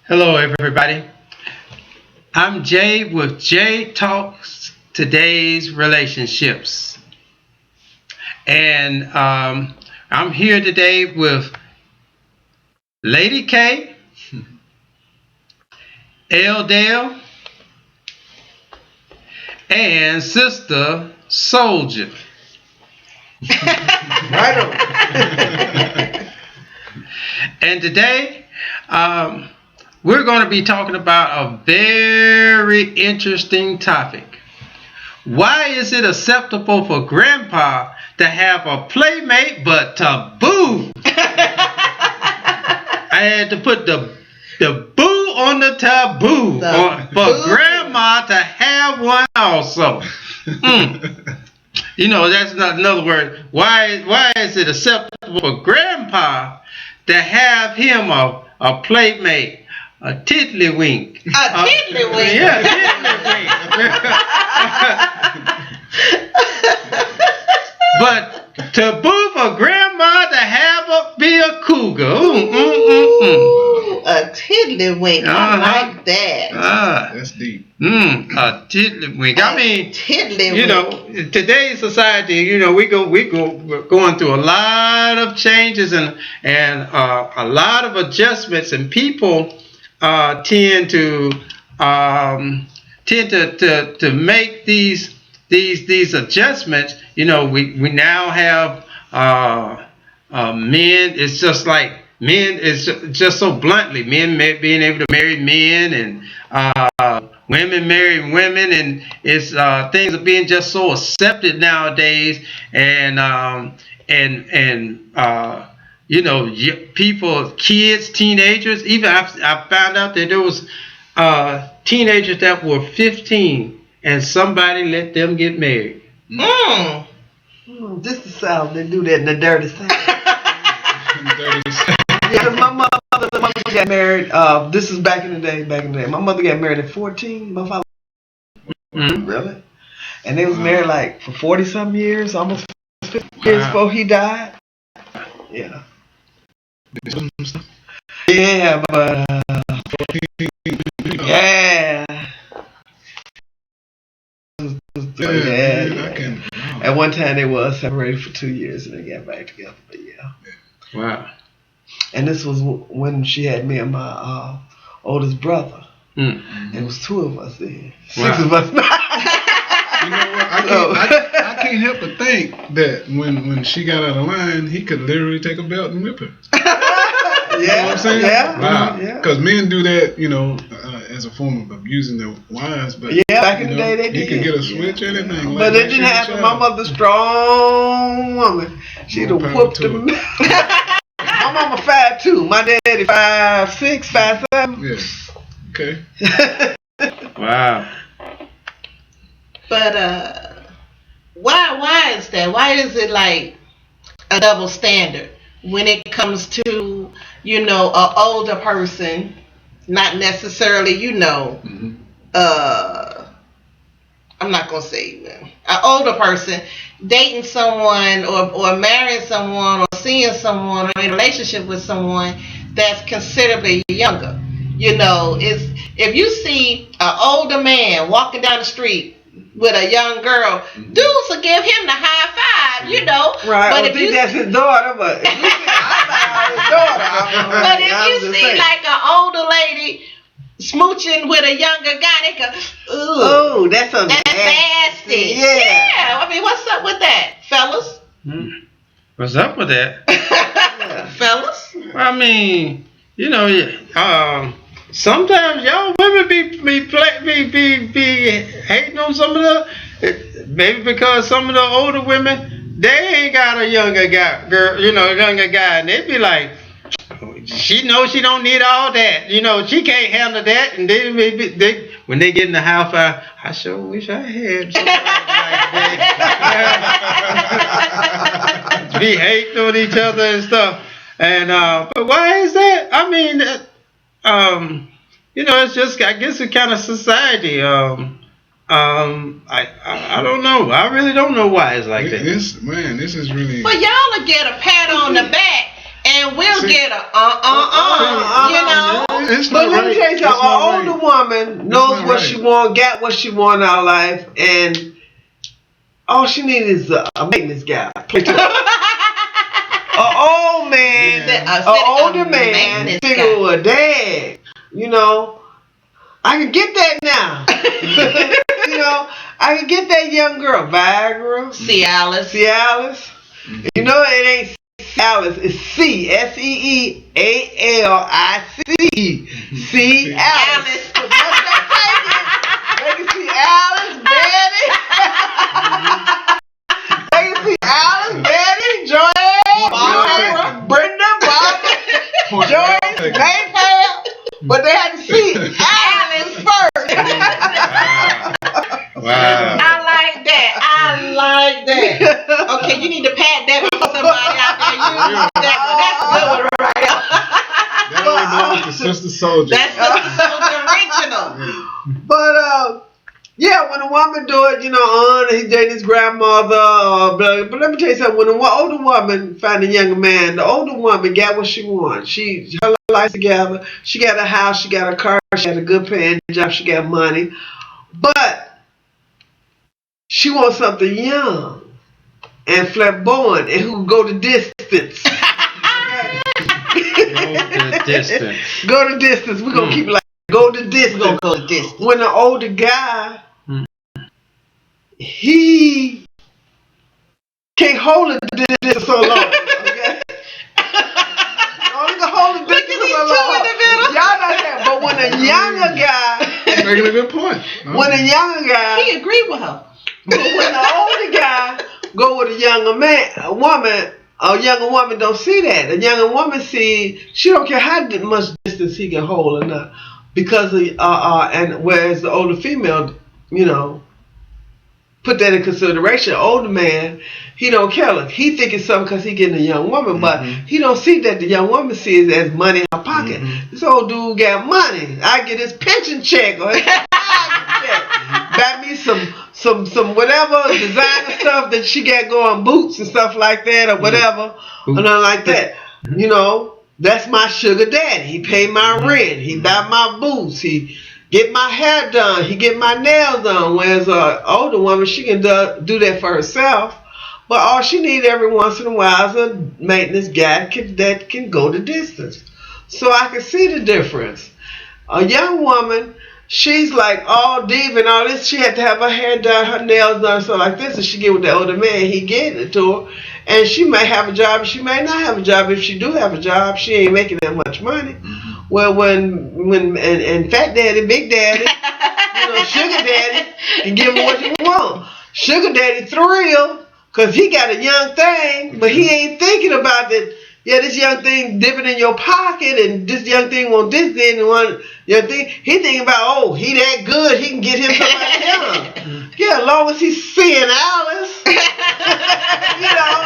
Hello, everybody. I'm Jay with Jay Talks Today's Relationships. And I'm here today with Lady K, L. Dale, and Sister Soldier. Right on. And today, we're going to be talking about a very interesting topic. Why is it acceptable for grandpa to have a playmate but taboo? I had to put the boo on the taboo for grandma to have one also. You know, that's not another word. Why is it acceptable for grandpa to have him a playmate? A tiddlywink. A tiddlywink? Yeah, tiddlywink. But taboo for grandma to be a cougar. A tiddlywink. I like that. That's deep. A tiddlywink. I mean, tiddlywink. You know, today's society, you know, we're going through a lot of changes and a lot of adjustments, and people tend to make these adjustments. You know, we now have men. It's just like men. It's just so bluntly men being able to marry men and women marrying women, and it's things are being just so accepted nowadays, and you know, people, kids, teenagers. Even I found out that there was teenagers that were 15 and somebody let them get married. This is how they do that in the dirty South. Yeah, my mother got married. This is back in the day. My mother got married at 14. My father. Really? And they was married like for 40-some years, almost 50 years before he died. Yeah. Yeah, but yeah. At one time they was separated for 2 years and they got back together. But yeah. Wow. And this was when she had me and my oldest brother. And it was 2 of us then. 6 of us. You know what? I can't help but think that when she got out of line, he could literally take a belt and whip her. Yeah, you know what I'm saying? Yeah. Wow. Because men do that, you know, as a form of abusing their wives. But back in the day they did. He could get a switch or anything. But it didn't happen. My mother's strong woman. She'd have whooped him. My mama 5'2". My daddy 5'6", 5'7". Yeah. Okay. Wow. But why is that? Why is it like a double standard when it comes to, you know, an older person, not necessarily, you know, I'm not gonna say an older person dating someone or marrying someone or seeing someone or in a relationship with someone that's considerably younger. You know, if you see an older man walking down the street with a young girl, dudes will give him the high five, you know. Right. But if you that's his daughter, but if you see like an older lady smooching with a younger guy, they go, ooh. Oh, that's nasty. Yeah. I mean, what's up with that, fellas? What's up with that? Fellas? I mean, you know, sometimes y'all women be hating on some of the, maybe because some of the older women, they ain't got a younger guy, and they be like, she knows she don't need all that, you know, she can't handle that, and they when they get in the high five, I sure wish I had something like that. Be hating on each other and stuff, and but why is that? I mean, you know, it's just, I guess it's kind of society. I don't know. I really don't know why it's like that. This is really. But y'all will get a pat on the back, and we'll get a you know. it's But not let me right. tell you It's something. not An older right. woman knows what she wants, got what she wants out of life, and all she needs is a maintenance guy. An old man, an older man, figure with a dad. You know, I can get that now. You know, I can get that young girl, Viagra, Cialis. You know, it ain't Cialis, it's Ceealice. Cialis. They can see Alice, Betty. They can see Alice, Betty, Joanne, Barbara, Brenda, Barbara, Joyce, Mayfair. But they had to see Alice first. Wow. I like that. Okay, you need to pat that for somebody out there. You use that one. That's a good one right there. That only belongs to Sister Soldier. That's Sister Soldier original. But yeah, when a woman do it, you know, he dated his grandmother. But let me tell you something. When an older woman find a younger man, the older woman got what she wants. Her life together. She got a house. She got a car. She got a good paying job. She got money. But she wants something young and flamboyant and who can go the distance. Go the distance. We're going to keep it like go the distance. We're going to go the distance. When the older guy, he can't hold it the distance so long. Okay? Only can hold the distance so long. Y'all not that. But when a younger guy, making a good point. When a younger guy, he agreed with her. But when the older guy go with a younger woman, a younger woman don't see that. A younger woman see she don't care how much distance he can hold or not, because of, and whereas the older female, you know, put that in consideration. Older man, he don't care. Look, he thinking something because he getting a young woman, but he don't see that the young woman sees as money in her pocket. This old dude got money. I get his pension check or his check. Buy me some whatever designer stuff that she got going, boots and stuff like that or whatever, or nothing like that. You know, that's my sugar daddy. He pay my rent. He buy my boots. He get my hair done. He get my nails done. Whereas an older woman, she can do that for herself. But all she need every once in a while is a maintenance guy that can go the distance. So I can see the difference. A young woman, she's like all deep and all this. She had to have her hair done, her nails done, so like this. And she get with the older man. He getting it to her. And she may have a job. She may not have a job. If she do have a job, she ain't making that much money. Well, when Fat Daddy, Big Daddy, you know, Sugar Daddy can give her what you want. Sugar Daddy thrilled because he got a young thing, but he ain't thinking about that. Yeah, this young thing dipping in your pocket, and this young thing want this, then one young thing. He thinking about, oh, he that good, he can get him somebody young. Yeah, as long as he's seeing Alice, you know,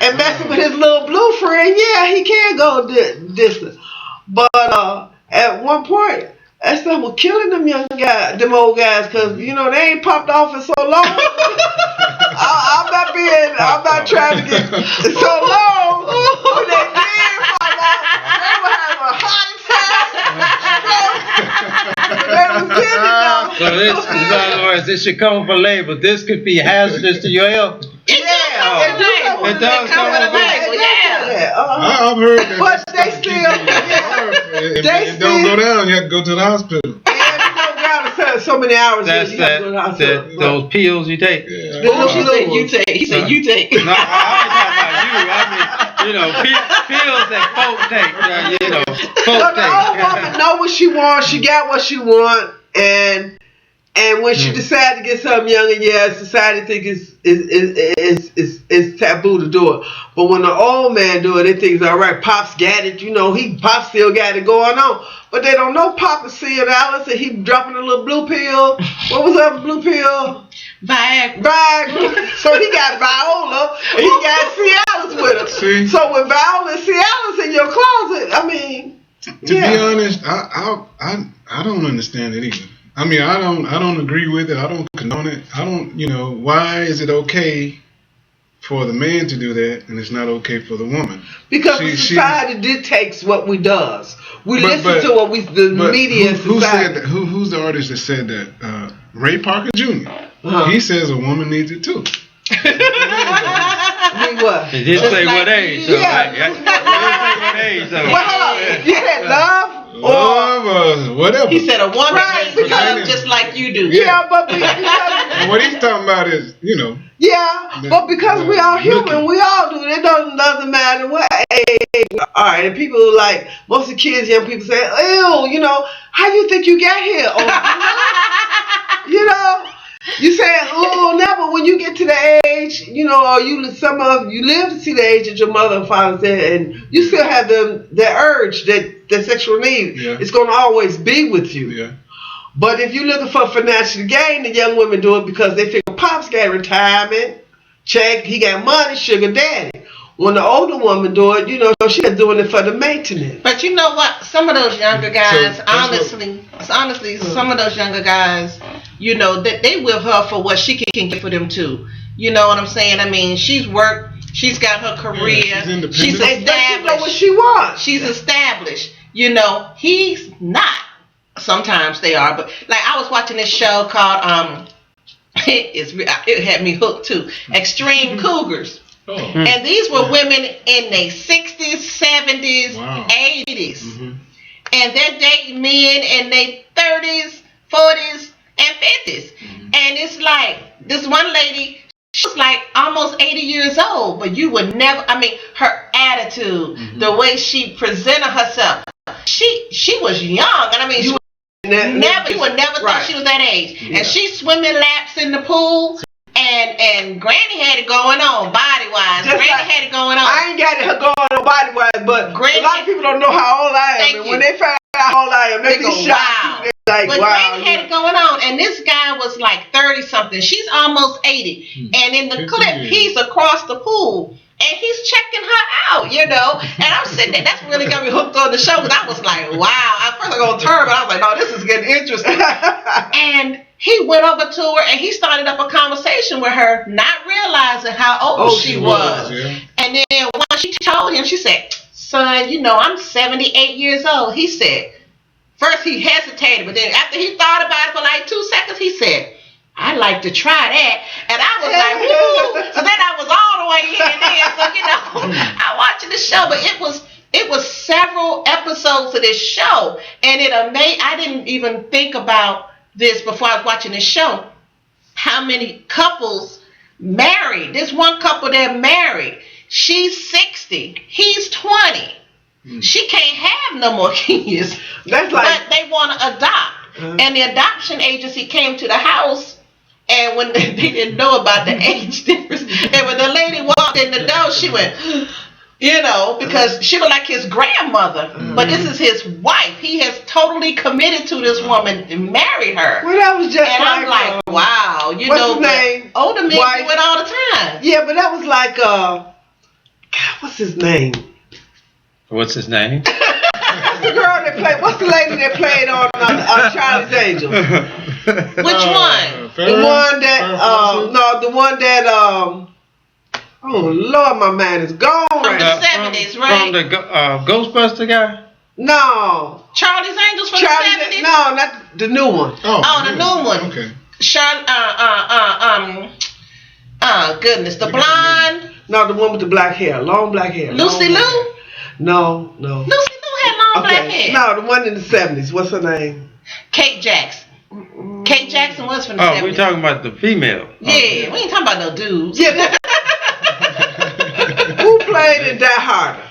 and messing with his little blue friend, yeah, he can go distance. But at one point, that stuff was killing them young guys, them old guys, because, you know, they ain't popped off in so long. I'm not trying to get so long. When they did pop off, they would have a heart attack. They was getting it though. So this, in other words, this should come for label. This could be hazardous to your health. It does come with a label. Yeah. I've heard that. But they still. If it don't go down, you have to go to the hospital. So many hours. That's those pills you take. Yeah. You take. He said you take. No, I'm talking about you. I mean, you know, pills that folk take. You know, folk take. The old woman know what she wants. She got what she want, and when she decide to get something younger, yeah, society think it's taboo to do it. But when the old man do it, they think it's all right. Pop's got it. You know, Pop still got it going on. But they don't know Pop is seeing Alice and he dropping a little blue pill. What was that blue pill? Viagra. So he got Viola and he got Cialis with him. See? So when Viola and Cialis in your closet, I mean, to be honest, I don't understand it either. I mean, I don't agree with it. I don't condone it. I don't, you know, why is it okay for the man to do that, and it's not okay for the woman. Because society dictates what we does. We listen to what the media who society. said that? Who's the artist that said that? Ray Parker Jr. He says a woman needs it too. What? He did say what age, though. Yeah. He did say what age, though. Well, hold on. You said love? Love or whatever. He said a woman Right, needs love just like you do. Yeah, but And what he's talking about is, yeah, but because we are human, we all do it. It doesn't matter what age. All right, and people like most of the kids, young people say, "Ew, how you think you got here?" Or, you say, "Oh, no," but when you get to the age, or some of you live to see the age that your mother and father said, and you still have the urge, that sexual need, it's going to always be with you. Yeah. But if you're looking for financial gain, the young women do it because they figure Pop's got retirement, check, he got money, sugar daddy. When the older woman do it, she's doing it for the maintenance. But you know what? Some of those younger guys, honestly, some of those younger guys, that they with her for what she can get for them too. You know what I'm saying? I mean, she's worked, she's got her career, she's established. She know what she wants. She's established. He's not. Sometimes they are, but like I was watching this show called it had me hooked too. Extreme Cougars. Oh. And these were women in their 60s, 70s, 80s. Mm-hmm. And they're dating men in their 30s, 40s, and 50s. Mm-hmm. And it's like, this one lady, she was like almost 80 years old, but you would never, her attitude, the way she presented herself, she was young. And you would never thought she was that age. Yeah. And she's swimming laps in the pool. And Granny had it going on body wise. Had it going on. I ain't got it going on body wise, but Granny, a lot of people don't know how old I am. And when they find out how old I am, they go, wow. But Granny had it going on, and this guy was like 30 something. She's almost 80. And in the clip, he's across the pool. And he's checking her out, And I'm sitting there. That's really got me hooked on the show. Because I was like, wow. At first I was going to turn, but I was like, no, this is getting interesting. And he went over to her and he started up a conversation with her, not realizing how old she was. Yeah. And then when she told him, she said, son, I'm 78 years old. He said, first he hesitated, but then after he thought about it for like 2 seconds, he said, I'd like to try that. And I was like, woo. So then I was all the way in there. So, I watched the show, but it was several episodes of this show. And I didn't even think about this before I was watching this show. How many couples married? This one couple that married. She's 60. He's 20. She can't have no more kids. But they want to adopt. And the adoption agency came to the house. And when they didn't know about the age difference, and when the lady walked in the door, she went, because she was like his grandmother, but this is his wife. He has totally committed to this woman and married her. Well, that was just and I'm like, wow, what's his name? Older men do it all the time. Yeah, but that was like, God, what's his name? What's his name? The girl that played. What's the lady that played on Charlie's Angels? Which one? The one that the one that oh Lord, my man is gone. From the 70s, right? From the Ghostbuster guy. No. Charlie's Angels from the 70s. No, not the new one. Oh, the new one. Okay. Goodness, the blonde. No, the one with the black hair, long black hair. Lucy Liu. No. Lucy Liu had long black hair. No, the one in the 70s. What's her name? Kate Jackson. Kate Jackson was from the 70s. Oh, we talking about the female. Yeah, we ain't talking about no dudes. Yeah. Who played in Die Harder?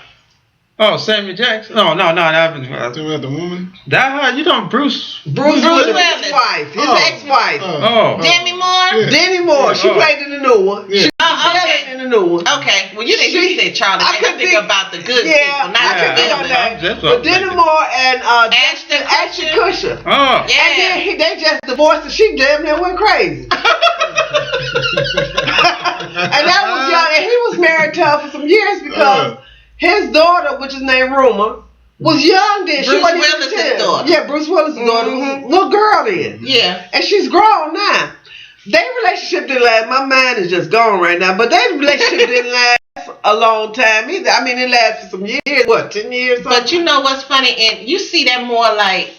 Oh, Samuel Jackson? No, that was Talking about the woman? Die Hard, Bruce Willis' wife, his ex-wife. Demi Moore? Yeah. Demi Moore, she played in the new one. Yeah. Okay. In the new one. Okay, well you said Charlie. I could think about the good people, not I the could villains. that. But Demi Moore and Ashton Kutcher. Oh. Yeah. And then they just divorced and she damn near went crazy. And that was young, and he was married to her for some years because his daughter, which is named Rumor, was young then. Bruce Willis' daughter. Yeah, Bruce Willis' daughter was a little girl then. Yeah. And she's grown now. Their relationship didn't last. My mind is just gone right now. But their relationship didn't last a long time either. I mean, it lasted some years. What, 10 years? Something? But you know what's funny? And you see that more like,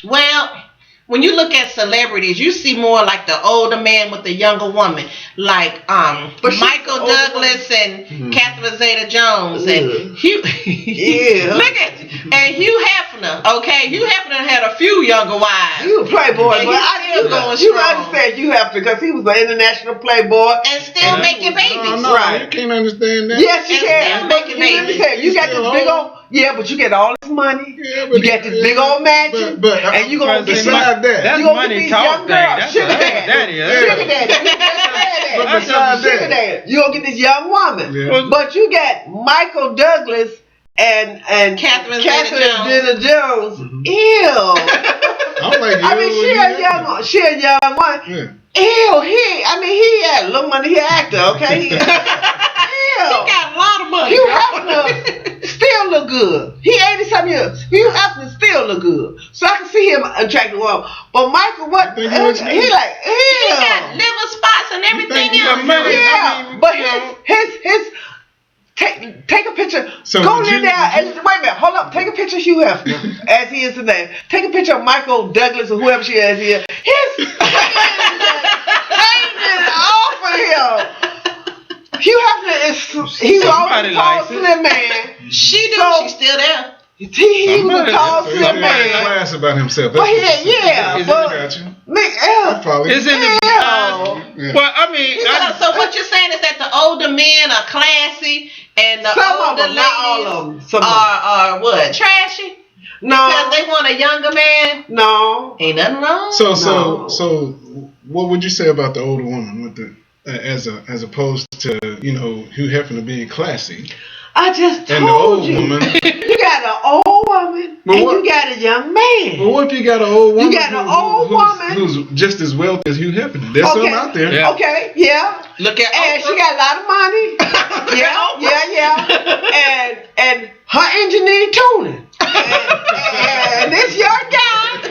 well, when you look at celebrities, you see more like the older man with the younger woman, like Michael Douglas and Catherine Zeta-Jones and Hugh. Look at and Hugh Hefner. Okay, Hugh Hefner had a few younger wives. He was a playboy, but you understand Hugh Hefner because he was an international playboy and still making babies. No, right? You can't understand that. Yes, you can. Still making babies. You got this big old. Yeah, but you get all this money. Yeah, you got this big old mansion, and you gonna get that. That's money talk thing. That's sugar daddy. Sugar daddy. You gonna get this young woman, but you got Michael Douglas and Catherine Zeta-Jones. Ew. I mean, she a young one. Yeah. Ew. He had a little money. He an actor, okay. Ew. He got a lot of money. Hugh Hefner still look good. He 80-something years. Hugh Hefner still look good. So I can see him attracting women. But Michael, what? He like, ew. He got liver spots and everything else. Yeah, but his take a picture. So go in there and wait a minute. Hold up. Take a picture of Hugh Hefner as he is today. Take a picture of Michael Douglas or whoever she is here. His hanging off of him. Hugh Hefner he was always a tall, slim man. She's still there. He was a tall, slim man. Class about himself. But it's in the well, I mean, so what you're saying is that the older men are classy and the older ladies are what? Trashy? No. Because they want a younger man? No. Ain't nothing wrong. So what would you say about the older woman with the as opposed to Hugh Hefner being classy? I just told you. Woman, you got an old woman and you got a young man. Well, what if you got an old woman? You got an old woman who's just as wealthy as Hugh Hefner. There's some out there. Yeah. Okay, yeah. Look at and Oprah. She got a lot of money. yeah. And her engine need tuning. And this young guy,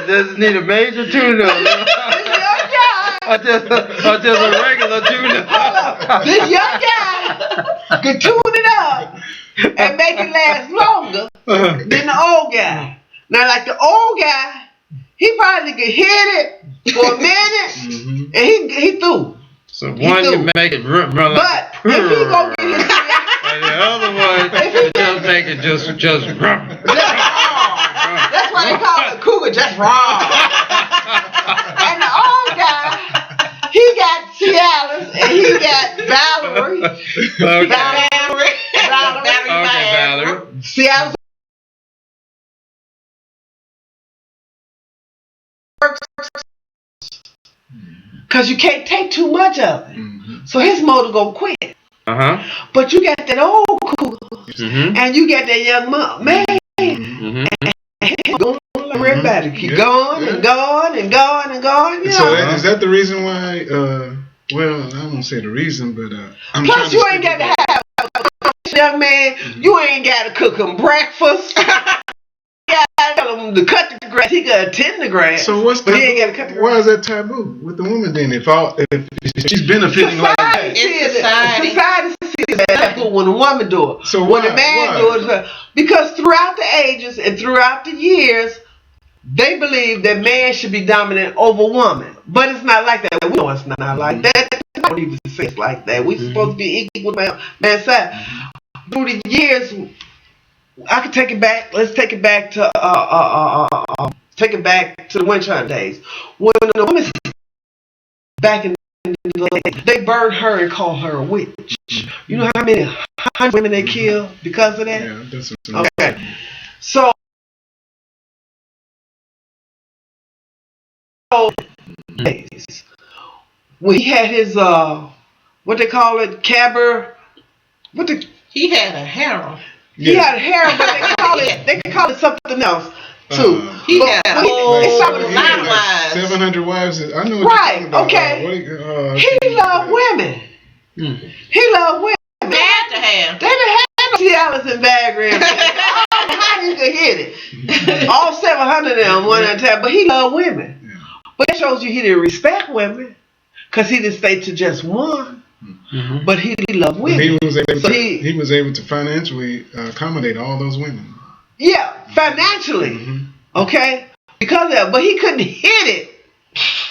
this need a major tune-up. Or just a regular tune-up. This young guy can tune it up and make it last longer than the old guy. Now, like the old guy, he probably could hit it for a minute and he through. So one can make it run like but if he go get his and the other one just make it just run. That's why they call it cougar, just wrong. And the old guy, he got Cialis and he got Valerie. Okay. Valerie. Cialis. Because you can't take too much of it. So his motor go quick. But you got that old cougar and you got that young man. Everybody keep going and going and going and going. So is that the reason why? Well, I won't say the reason, but I'm plus you ain't got to have a young man. You ain't got to cook him breakfast. You got to tell him to cut the grass. He got to tend the grass. So what's but he ain't got to cut the grass. Why is that taboo with the woman then? If she's benefiting like that, society sees that when a woman do it. So when a man do it, because throughout the ages and throughout the years, they believe that man should be dominant over woman. But it's not like that. We know it's not like that. We don't even say it's like that. We're supposed to be equal to man's side. Through the years, I could take it back. Let's take it back to the witch hunt days. When the woman back in the day, they burned her and called her a witch. You know how many hundred women they killed because of that? Yeah, that's what okay. So days when he had his what they call it, caber, he had a harem. He had a harem, but they call it something else too. He had a whole lot of wives. 700 wives. I know. Right. Okay. He loved women. He loved women. They had to have. They didn't have no Cialis and Viagra. How you could hit it. All 700 of them one at a time, but he loved women. Yeah. But that shows you he didn't respect women, because he didn't stay to just one. Mm-hmm. But he loved women. He was able to financially accommodate all those women. Yeah, financially. Mm-hmm. Okay? Because of that. But he couldn't hit it.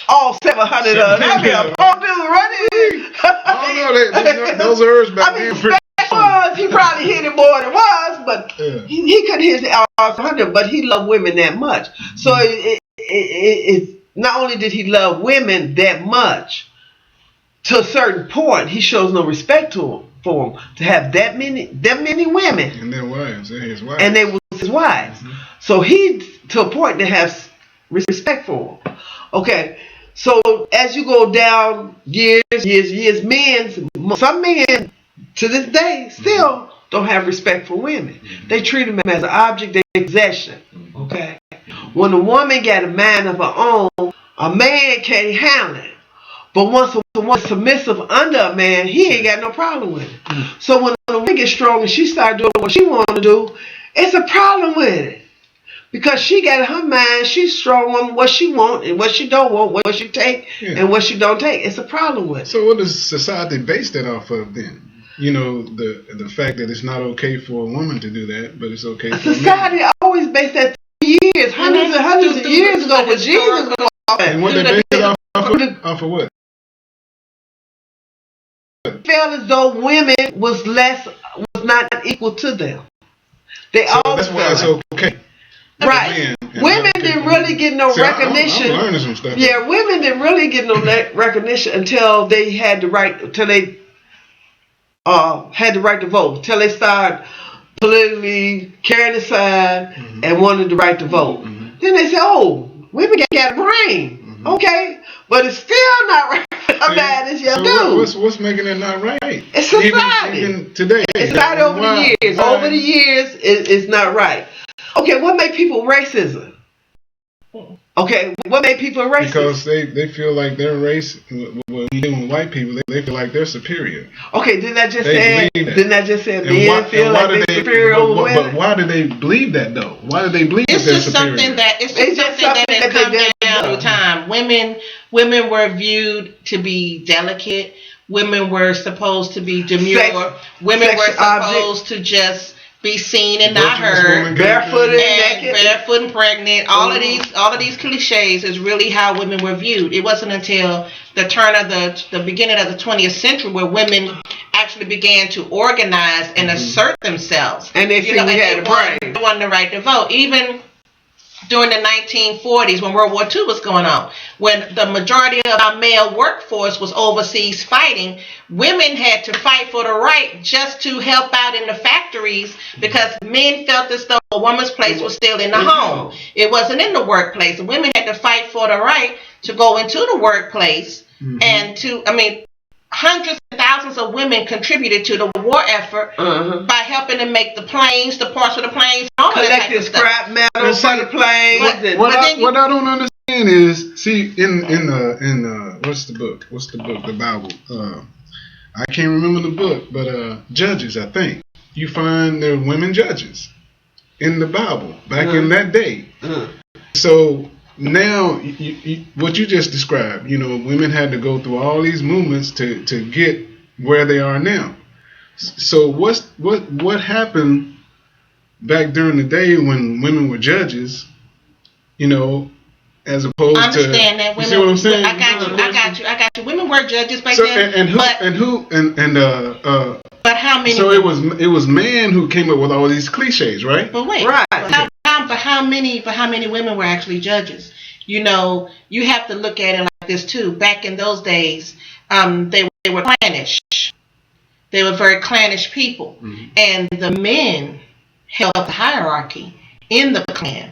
All 700 of them. That'd be a poor dude running. I don't know. Those herbs back then. He probably hit it more than was, but he couldn't hit all 700, but he loved women that much. So it not only did he love women that much, to a certain point, he shows no respect for them to have that many women. And their wives, they're his wives. And they was his wives. Mm-hmm. So he, to a point, to have respect for them. Okay, so as you go down years, some men to this day still don't have respect for women. Mm-hmm. They treat them as an object, they possession. Okay, when a woman got a mind of her own, a man can't handle it. But once a woman's submissive under a man, he ain't got no problem with it. Mm. So when a woman gets strong and she starts doing what she wants to do, it's a problem with it. Because she got her mind, she's strong on what she wants and what she don't want, what she take and what she don't take. It's a problem with it. So what does society base that off of then? You know, the fact that it's not okay for a woman to do that, but it's okay for society a man. Always based that years, hundreds and hundreds of years ago when Jesus was off. And what they based it off of what? Felt as though women was not equal to them. They all that's why it's okay. Right. Women didn't really get no recognition. I'm learning some stuff. Yeah, women didn't really get no recognition until they had the right had the right to vote. Until they started politically carrying the sign and wanted the right to vote. Mm-hmm. Then they said, "Oh, women got a brain." Mm-hmm. Okay, but it's still not right. How bad is your dude? What's making it not right? It's society. Even today. It's not over the years. Why? Over the years, it's not right. Okay, what made people racism? Okay, what made people racist? Because they feel like their race, when you deal with white people, they feel like they're superior. Okay, didn't I just say men feel like they're superior over women? But why do they believe that though? Why do they believe that they're superior? It's just something that has come down through time. Women were viewed to be delicate. Women were supposed to be demure. Women were supposed to just be seen and not heard. Barefoot and pregnant. All of these cliches is really how women were viewed. It wasn't until the turn of the beginning of the 20th century where women actually began to organize and assert themselves. And they won the right to vote. Even during the 1940s, when World War II was going on, when the majority of our male workforce was overseas fighting, women had to fight for the right just to help out in the factories because men felt as though a woman's place was still in the home. It wasn't in the workplace. Women had to fight for the right to go into the workplace and hundreds and thousands of women contributed to the war effort by helping to make the planes, the parts of the planes, all that type of stuff. Scrap metal for the planes. What I don't understand is, see, in the what's the book? The Bible. I can't remember the book, but Judges, I think. You find there are women judges in the Bible back in that day. So now, what you just described, women had to go through all these movements to get where they are now. So what happened back during the day when women were judges, as opposed to... Understand that women... You see what I'm saying? I got you. Women were judges back then. But how many... So it was man who came up with all these cliches, right? But wait. Right. But how many women were actually judges? You have to look at it like this too. Back in those days, they were clannish. They were very clannish people, and the men held up the hierarchy in the clan.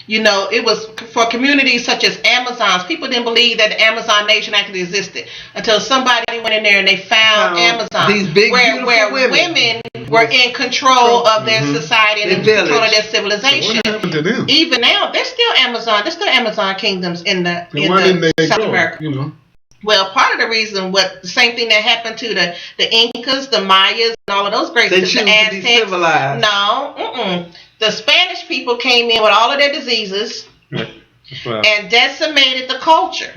It was for communities such as Amazons. People didn't believe that the Amazon nation actually existed until somebody went in there and they found Amazon, these big, where women were in control of their society and in control of their civilization. So what happened to them? Even now, there's still Amazon kingdoms in the South America. Well, part of the reason, the same thing that happened to the Incas, the Mayas, and all of those great cities, the Aztecs. No, The Spanish people came in with all of their diseases and decimated the culture.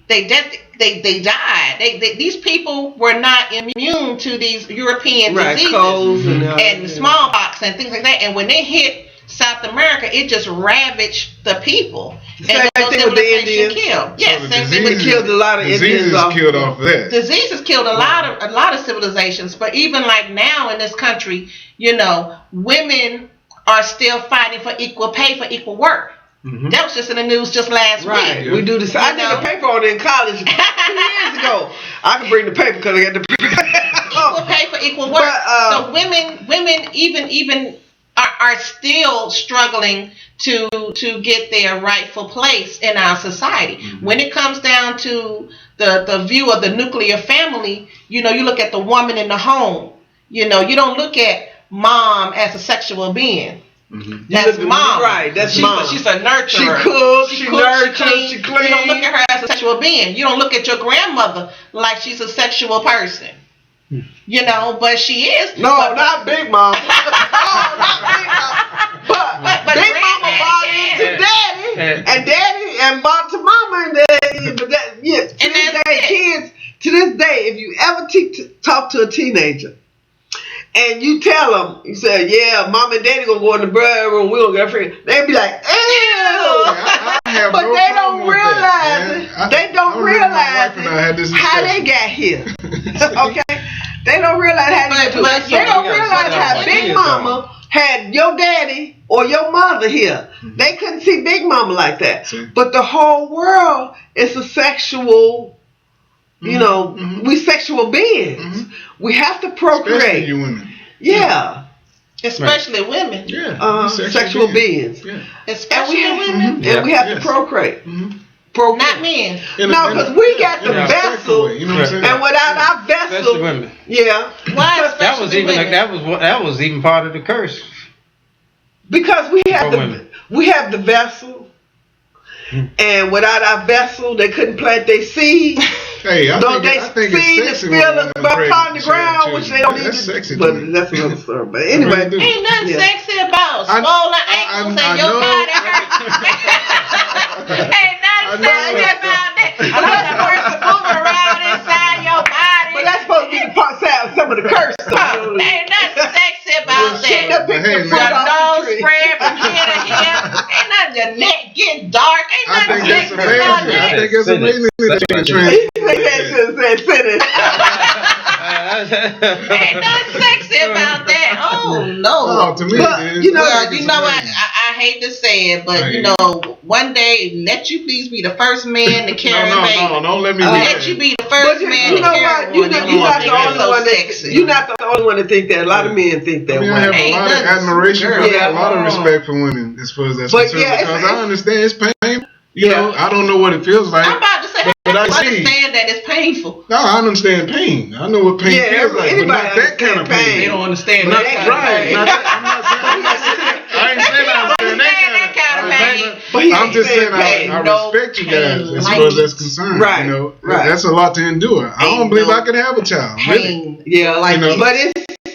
They died. These people were not immune to these European diseases and smallpox and things like that. And when they hit South America, it just ravaged the people. Same thing with the Indians. Yes, same thing. It killed a lot of Indians off. Killed off that. Diseases killed a lot of civilizations. But even like now in this country, women are still fighting for equal pay for equal work. That was just in the news just last week. We do this. I did a paper on it in college 2 years ago. I can bring the paper because I got the equal pay for equal work. But, so women even are still struggling to get their rightful place in our society. When it comes down to the view of the nuclear family, you look at the woman in the home. You don't look at mom as a sexual being. That's mom. Right, that's mom. She's a nurturer. She cooks, she nurtures, she cleans. You don't look at her as a sexual being. You don't look at your grandmother like she's a sexual person. But she is. No, not Big Mom. Not Big Mom. But Big Mama bought into Daddy, and Daddy and bought to Mama and Daddy. But to this day, if you ever talk to a teenager, and you tell them, you say, yeah, Mom and Daddy gonna go in the bedroom, we gonna get free. They be like, ew. But they don't realize They don't realize how they got here. Okay? They don't realize how they got here. They don't realize how Big Mama had your daddy or your mother here. They couldn't see Big Mama like that. But the whole world is a sexual, we sexual beings. We have to procreate. Especially you women. Yeah. Especially women. Yeah. Sexual beings. Yeah. Especially women. And we have to procreate. Not men. No, because we got the vessel, way, you know what I'm saying? and without our vessel, Especially women. Yeah. Why? That was even part of the curse. Because we have the vessel, and without our vessel, they couldn't plant their seed. Hey, I think seed it's is sexy still upon the ground, which they don't need that's to. Sexy But to me. that's another story. But anyway, ain't nothing sexy about swollen ankles and your body hurt. Ain't nothing sexy about that. Another person moving around inside your body. But that's supposed to be the part some of the curse stuff. Ain't nothing sexy about that. Your nose spread from here to here. Ain't nothing. Your neck getting dark. Ain't nothing sexy about that. I think it's amazing that they can Ain't nothing sexy about that. Oh no. To me, but, it is. You know what? I hate to say it, but one day, let you please be the first man to carry a baby. No, don't let me. Let you be the first man to carry one. You're not the only one to think that. A lot of men think that. I have a lot of admiration, a lot of respect for women as far as that's concerned. Because I understand it's painful. I don't know what it feels like. I'm about to say, I understand that it's painful. No, I understand pain. I know what pain feels like, but not that kind of pain. They don't understand that kind of pain. I ain't saying I understand that kind of pain. I'm just saying I respect you guys as far as that's concerned. Right. That's a lot to endure. I don't believe I could have a child. Pain. Yeah, but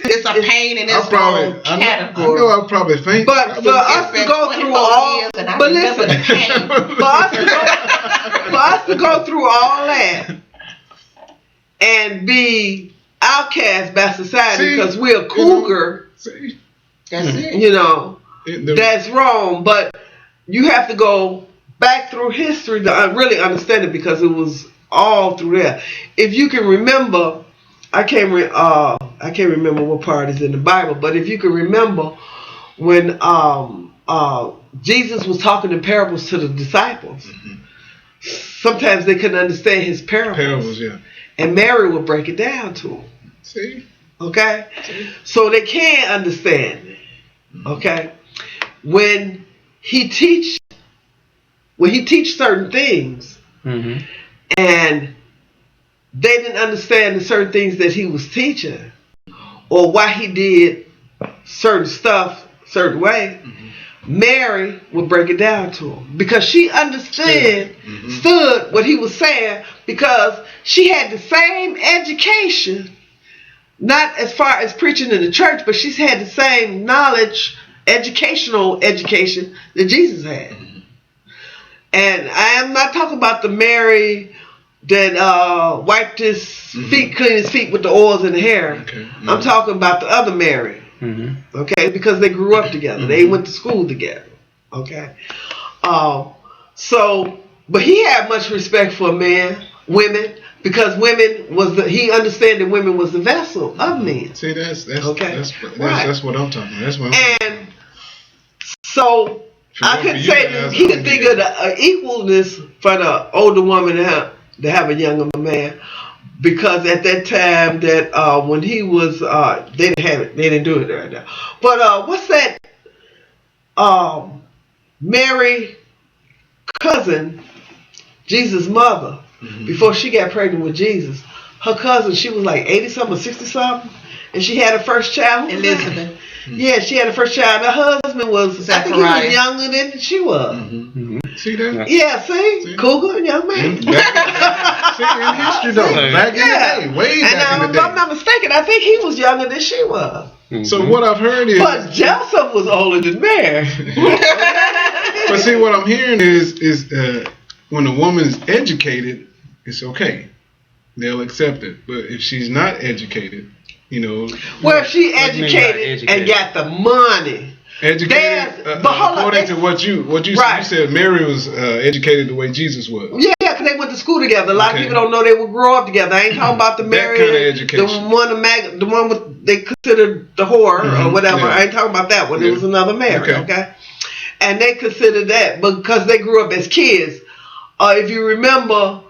it's a pain in its own category. I know I'll probably faint. But for us to go through all, but listen, for us to go through all that and be outcast by society because we're a cougar, that's it. That's wrong. But you have to go back through history to really understand it because it was all through there. If you can remember. I can't remember what part is in the Bible, but if you can remember when Jesus was talking in parables to the disciples, sometimes they couldn't understand his parables. And Mary would break it down to them. See? Okay? So they can understand it. Okay? When he teach certain things, and they didn't understand the certain things that he was teaching or why he did certain stuff certain way, Mary would break it down to him because she understood what he was saying because she had the same education, not as far as preaching in the church, but she's had the same knowledge education that Jesus had. And I am not talking about the Mary that wiped his feet, cleaned his feet with the oils and the hair. Okay. I'm talking about the other Mary. Okay, because they grew up together. They went to school together. Okay. But he had much respect for women, because he understood that women was the vessel of men. See, that's okay. That's what I'm talking about. That's what and so I could say that he could think of the equalness for the older woman to have a younger man, because at that time that when he was they didn't have it, they didn't do it right now. But what's that? Mary cousin, Jesus' mother, before she got pregnant with Jesus, her cousin, she was like 80 something or 60 something, and she had her first child. Elizabeth. Yeah, she had her first child. Her husband was, I think he was younger than she was. See that? Yeah, see? Cougar, young man. See, in history though, back in the day, way back in the day. If I'm not mistaken, I think he was younger than she was. So what I've heard is, but Joseph was older than Mary. But see, what I'm hearing is when a woman's educated, it's okay, they'll accept it. But if she's not educated, well, she educated and got the money. Educated, according to what you said, you said Mary was educated the way Jesus was. Yeah, because they went to school together. A lot of people don't know they would grow up together. I ain't talking about the Mary, that kind of education. the one with they considered the whore or whatever. I ain't talking about that one. It was another Mary. Okay, and they considered that because they grew up as kids. If you remember,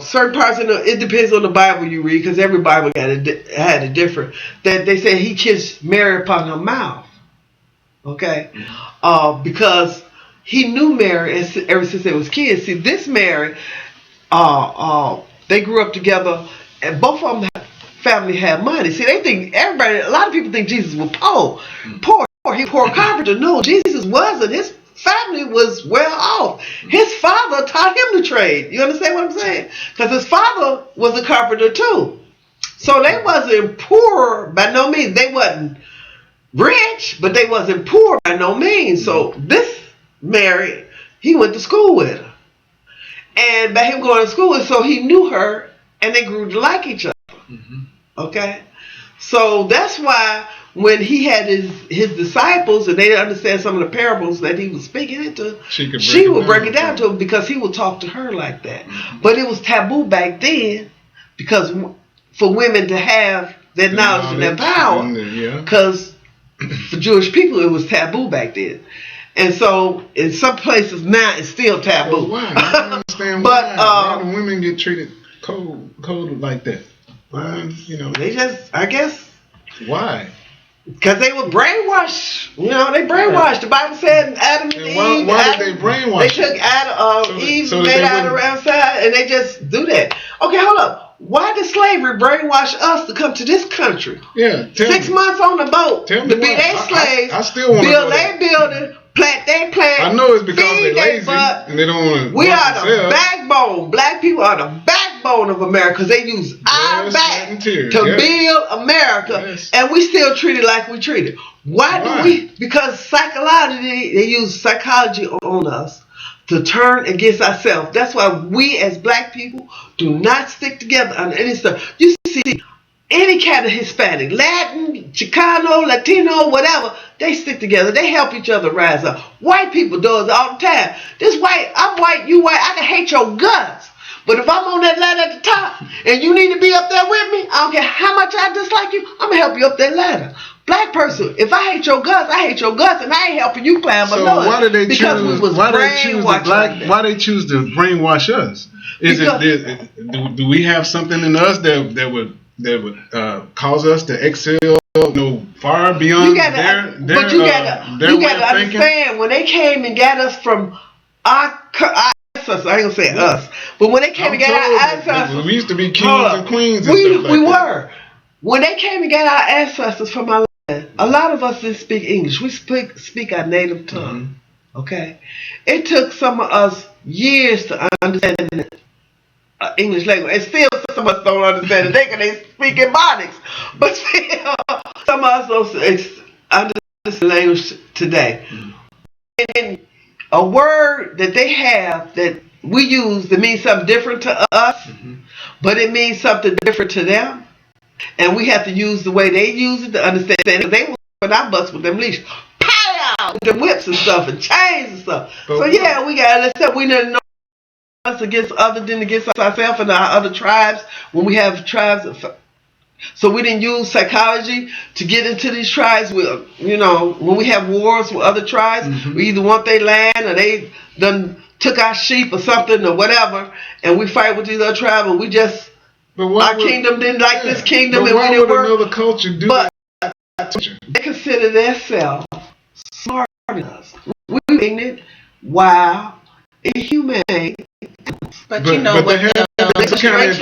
certain parts it depends on the Bible you read, because every Bible had it different. That they said he kissed Mary upon her mouth, okay, because he knew Mary ever since they was kids. See, this Mary, they grew up together, and both of them family had money. See, they think a lot of people think Jesus was poor. He poor carpenter. No, Jesus wasn't. His family was well off. His father taught him to trade. You understand what I'm saying? Because his father was a carpenter too. So they wasn't poor by no means. They wasn't rich, but they wasn't poor by no means. So this Mary, he went to school with her. And by him going to school, so he knew her, and they grew to like each other. Okay? So that's why when he had his disciples and they didn't understand some of the parables that he was speaking into, she would break it down to them, because he would talk to her like that. But it was taboo back then, because for women to have that knowledge and that power, because for Jewish people it was taboo back then. And so in some places now it's still taboo. Well, why? I don't understand why do women get treated cold like that? Why? They just, I guess. Why? Because they were brainwashed. They brainwashed. The Bible said Adam and Eve. Why did they brainwash? They took Eve and made out around side, and they just do that. Okay, hold up. Why did slavery brainwash us to come to this country? Yeah, 6 months on the boat to be their slaves, I still want to build their building, plant their plant. I know it's because they're lazy and they don't want to. We are the backbone. Black people are the backbone of America, because they use our back to build America, and we still treat it like we treat it. Why do we? Because psychologically, they use psychology on us to turn against ourselves. That's why we as black people do not stick together on any stuff. You see, any kind of Hispanic, Latin, Chicano, Latino, whatever, they stick together. They help each other rise up. White people do it all the time. I'm white, you white, I can hate your guts. But if I'm on that ladder at the top and you need to be up there with me, I don't care how much I dislike you, I'm going to help you up that ladder. Black person, if I hate your guts, I hate your guts, and I ain't helping you climb a ladder. So why did they why they choose to brainwash us? Do we have something in us that would cause us to excel far beyond their you gotta understand, when they came and got us from our ancestors, I ain't gonna say us, but when they came and got our ancestors, we used to be kings and queens. We were. When they came and got our ancestors from our land, a lot of us didn't speak English. We speak our native tongue. Okay, it took some of us years to understand English language. And still some of us don't understand it. They speak in phonics. But still, some of us don't understand language today. And a word that they have that we use that means something different to us, but it means something different to them. And we have to use the way they use it to understand it. They when I bust with them leash, pow, with them whips and stuff and chains and stuff. So yeah, we got to accept we didn't know us against other than against ourselves and our other tribes when we have tribes. So we didn't use psychology to get into these tribes. With, when we have wars with other tribes, we either want their land or they done took our sheep or something or whatever, and we fight with these other tribes and we just our kingdom didn't like this kingdom and we didn't work. Another culture do but they consider themselves smarter than us. We ignorant, wild, inhumane. But you know what? They kind of intelligence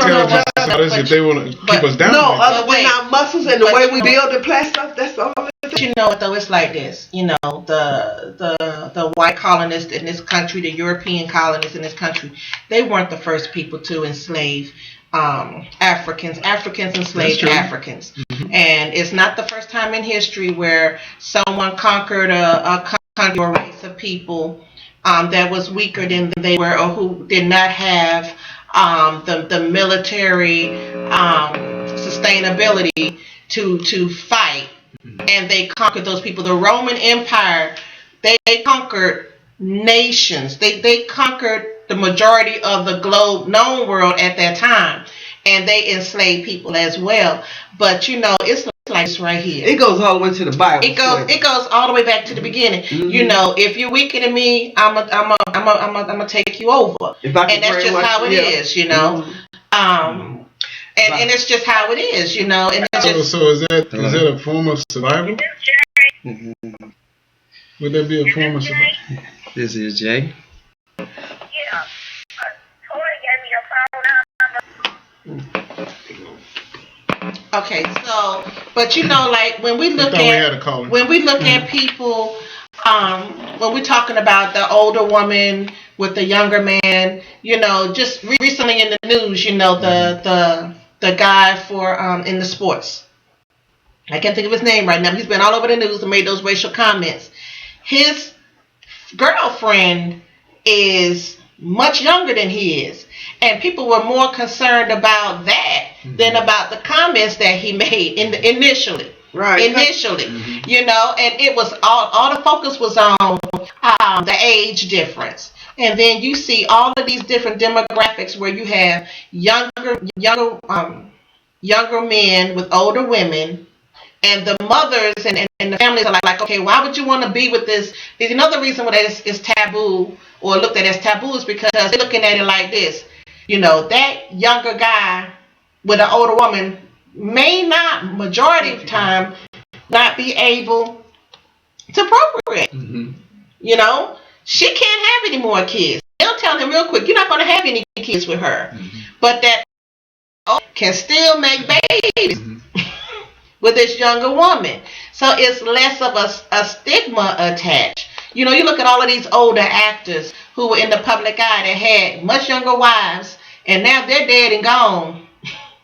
about us if they want to keep us down. No, other than our muscles and the way we build and plant stuff, that's all. But you know what though? It's like this. You know, the white colonists in this country, the European colonists in this country, they weren't the first people to enslave Africans. Africans enslaved Africans, and it's not the first time in history where someone conquered a country or race of people that was weaker than they were, or who did not have the military sustainability to fight, and they conquered those people. The Roman Empire, they conquered nations. They conquered the majority of the globe known world at that time, and they enslaved people as well. But it's like this right here. It goes all the way to the Bible. It goes all the way back to the beginning. If you're weaker than me, I'm gonna take you over. And that's just how it is, and it's just how it is, And it's just, so is that a form of survival? Would that be a form of survival? This is Jay. Okay, so, but like when we look at people, when we're talking about the older woman with the younger man, just recently in the news, the guy for in the sports, I can't think of his name right now. He's been all over the news and made those racial comments. His girlfriend is much younger than he is. And people were more concerned about that than about the comments that he made initially. Right. Initially, and it was all the focus was on the age difference. And then you see all of these different demographics where you have younger men with older women. And the mothers and the families are like, okay, why would you want to be with this? Another reason why that is taboo or looked at as taboo is because they're looking at it like this. That younger guy with an older woman may not, majority of the time, not be able to procreate. She can't have any more kids. They'll tell him real quick, you're not going to have any kids with her. But that can still make babies. With this younger woman. So it's less of a stigma attached. You look at all of these older actors who were in the public eye that had much younger wives, and now they're dead and gone.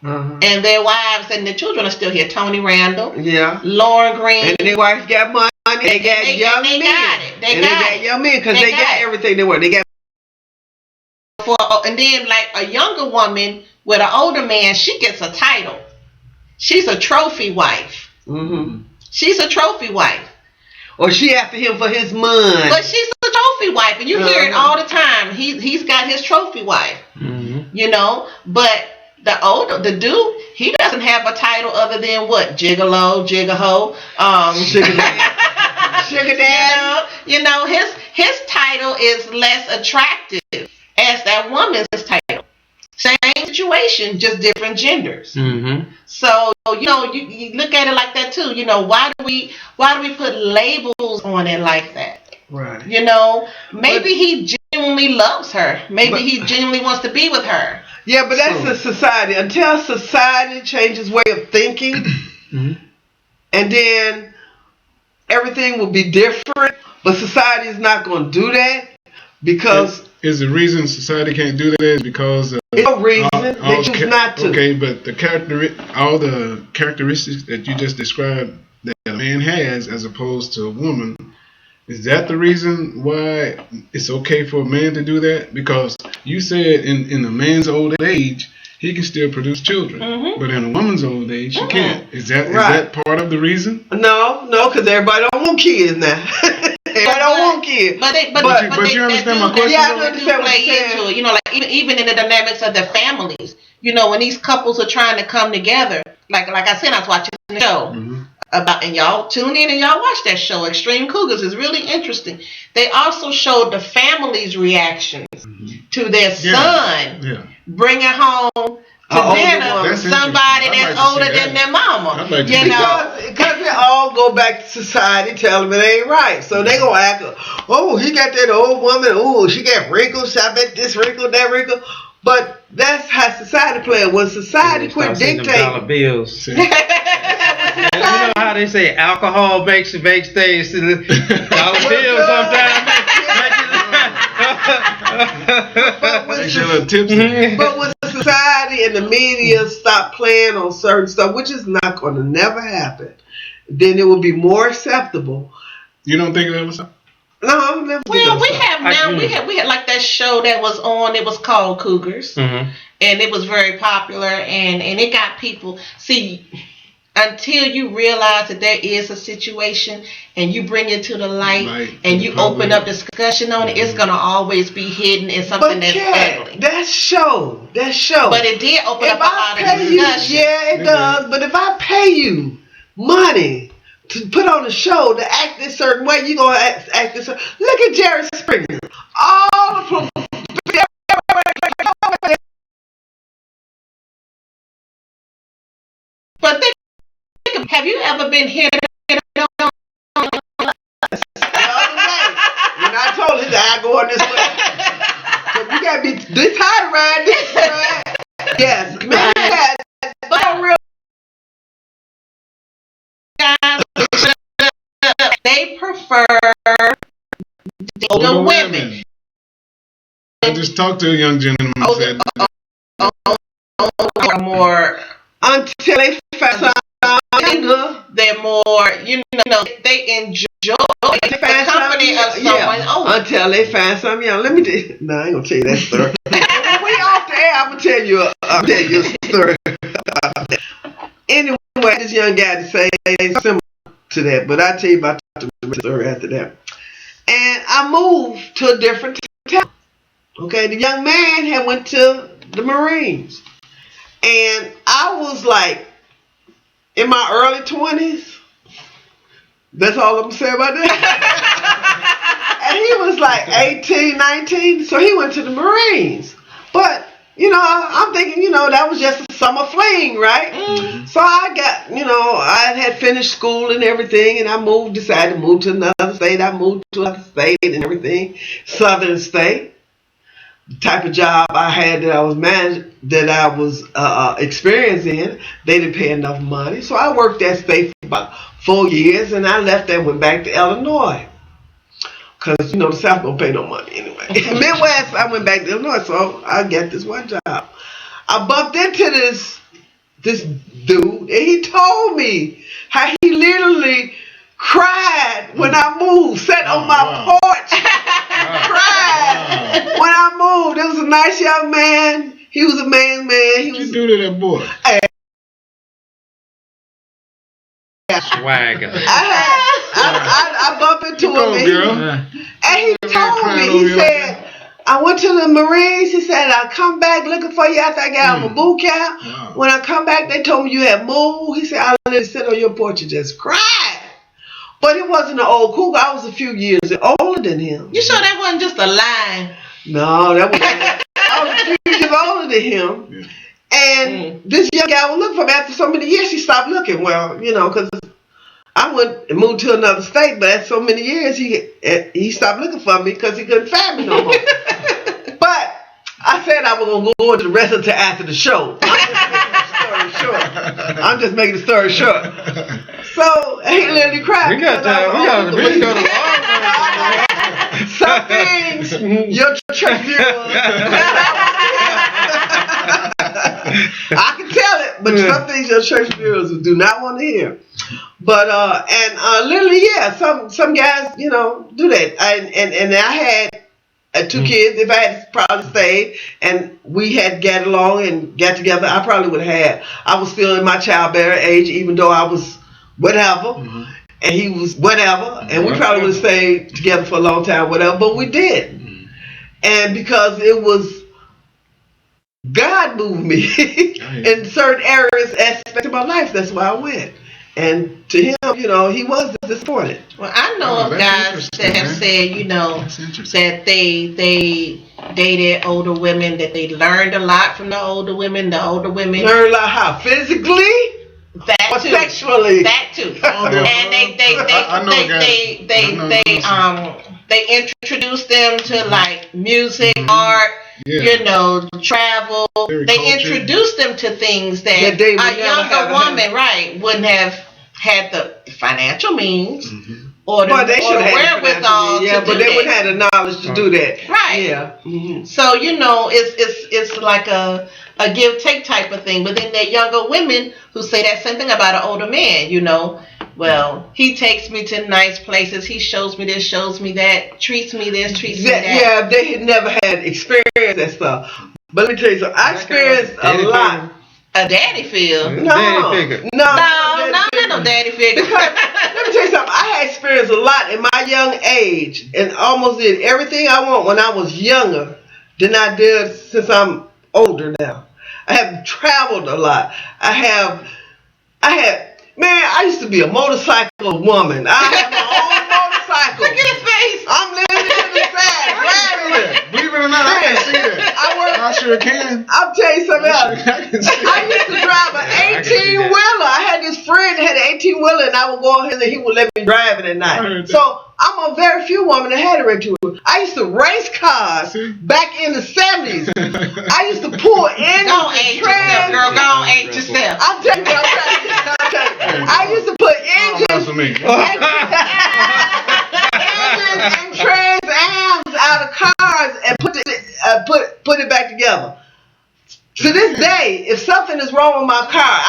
And their wives and their children are still here. Tony Randall, Lauren Green. And their wives got money. They got young men. They got young men because they got everything they want. They got. And then like a younger woman with an older man, she gets a title. She's a trophy wife. She's a trophy wife. Or she after him for his money. But she's a trophy wife, and you hear it all the time. He's got his trophy wife. But the dude, he doesn't have a title other than what? Gigolo, gigaho, sugar daddy. His title is less attractive as that woman's title. Same situation, just different genders. So you look at it like that too. Why do we put labels on it like that? Right. Maybe he genuinely loves her. Maybe he genuinely wants to be with her. Yeah, but that's the society. Until society changes way of thinking, and then everything will be different. But society is not going to do that because is the reason society can't do that is because it's no reason. They choose not to. Okay, but all the characteristics that you just described that a man has as opposed to a woman, is that the reason why it's okay for a man to do that? Because you said in a man's old age, he can still produce children, but in a woman's old age, she can't. Is that part of the reason? No, because everybody don't want kids now. Everybody don't want kids. But you understand my question? Yeah, I understand what you're saying. You know, like even in the dynamics of their families. You know, when these couples are trying to come together, like I said, I was watching the show. And y'all tune in and y'all watch that show. Extreme Cougars is really interesting. They also showed the family's reactions to their son bringing home to dinner somebody that's older than their mama. Because they all go back to society, tell them it ain't right. So they gonna act, oh, he got that old woman. Oh, she got wrinkles. I bet this wrinkle, that wrinkle. But that's how society plays. When society quit dictating. Dollar bills. You know how they say alcohol makes things dollar bills sometimes. But when society and the media stop playing on certain stuff, which is not going to never happen, then it will be more acceptable. You don't think that was? No, I'm never. Well, we had like that show that was on. It was called Cougars, and it was very popular, and it got people. See, until you realize that there is a situation and you bring it to the light and you open up discussion on it, it's gonna always be hidden in something that's ugly. That show. But it did open up a lot of discussion. It does. But if I pay you money to put on a show to act this certain way, you gonna act this. Look at Jerry Springer. All the but have you ever been hit when I told you that I go on this way? But you gotta be this high to ride this ride. Yes, man. But real guys, they prefer older women. I just talked to a young gentleman who said more until they find something. They're more, they enjoy the company of someone older. Until they find something young. Let me no, I ain't gonna tell you that story. When we off the air, I'm gonna tell you a story. Anyway, this young guy to say similar to that, but I'll tell you about the story after that. And I moved to a different town. Okay, the young man had went to the Marines. And I was like in my early 20s. That's all I'm going to say about that. And he was like 18, 19. So he went to the Marines. But, I'm thinking, that was just a summer fling, right? Mm-hmm. So I got, I had finished school and everything. And I decided to move to another state. I moved to another state and everything. Southern state. The type of job I had that I was experienced in, they didn't pay enough money. So I worked that state for about 4 years, and I left and went back to Illinois. Because, the South don't pay no money anyway. Midwest, I went back to Illinois, so I got this one job. I bumped into this dude, and he told me how he literally cried when I moved, sat on my porch, cried when I moved. It was a nice young man. He was a man's man. What you do to that boy? Swagger. I bumped into him, and he told me, he said, I went to the Marines. He said, I'll come back looking for you after I got out of a boot camp. Wow. When I come back, they told me you had moved. He said, I literally sit on your porch and just cried. But it wasn't an old cougar. I was a few years older than him. You sure that wasn't just a lie? No, that wasn't. I was a few years older than him. Yeah. And this young guy was looking for me. After so many years, he stopped looking. Well, because I went and moved to another state, but after so many years, he stopped looking for me because he couldn't find me no more. But I said I was going to go into the rest of it after the show. I'm just making the story short. So he literally cried. We got time. We got to some things your church viewers. I can tell it, but some things your church viewers do not want to hear. But literally, yeah, some guys, do that. And I had 2 kids. If I had probably stayed and we had get along and got together, I probably would have had. I was still in my childbearing age, even though I was whatever, and he was whatever, and we probably would have stayed together for a long time, whatever. But we did, and because it was God moved me in certain areas, aspects of my life. That's why I went. And to him, he was disappointed. Well, I know of guys that have said, that they dated older women, that they learned a lot from the older women. The older women learned a lot how? Physically? That or too. Sexually? That too. And they introduced them to like music, art, travel. They introduced them to things that a younger woman, wouldn't have had the financial means or the wherewithal to do that. But they wouldn't have the knowledge to do that. Right. Yeah. So, it's like a give take type of thing. But then there are younger women who say that same thing about an older man, Well, he takes me to nice places. He shows me this, shows me that, treats me this, treats me that. Yeah, they had never had experience that stuff. But let me tell you something. I experienced a lot. A daddy feel? No, daddy figure. No, daddy figure. Because let me tell you something. I had experienced a lot in my young age, and almost did everything I want when I was younger than I did since I'm older now. I have traveled a lot. I used to be a motorcycle woman. I had my own motorcycle. Look at his face. I'm living in the sand, driving it. Believe it or not, I can see that. I sure can. I'll tell you something else. I used to drive an 18-wheeler. I had this friend that had an 18-wheeler, and I would go ahead and he would let me drive it at night. So I'm a very few woman that had a red-to-wheeler. I used to race cars back in the 70s. I used to pull in. Go on, age yourself, girl. Go on, age yourself. I'm telling you, I used to put engines and Trans Ams out of cars and put it back together. To this day, if something is wrong with my car,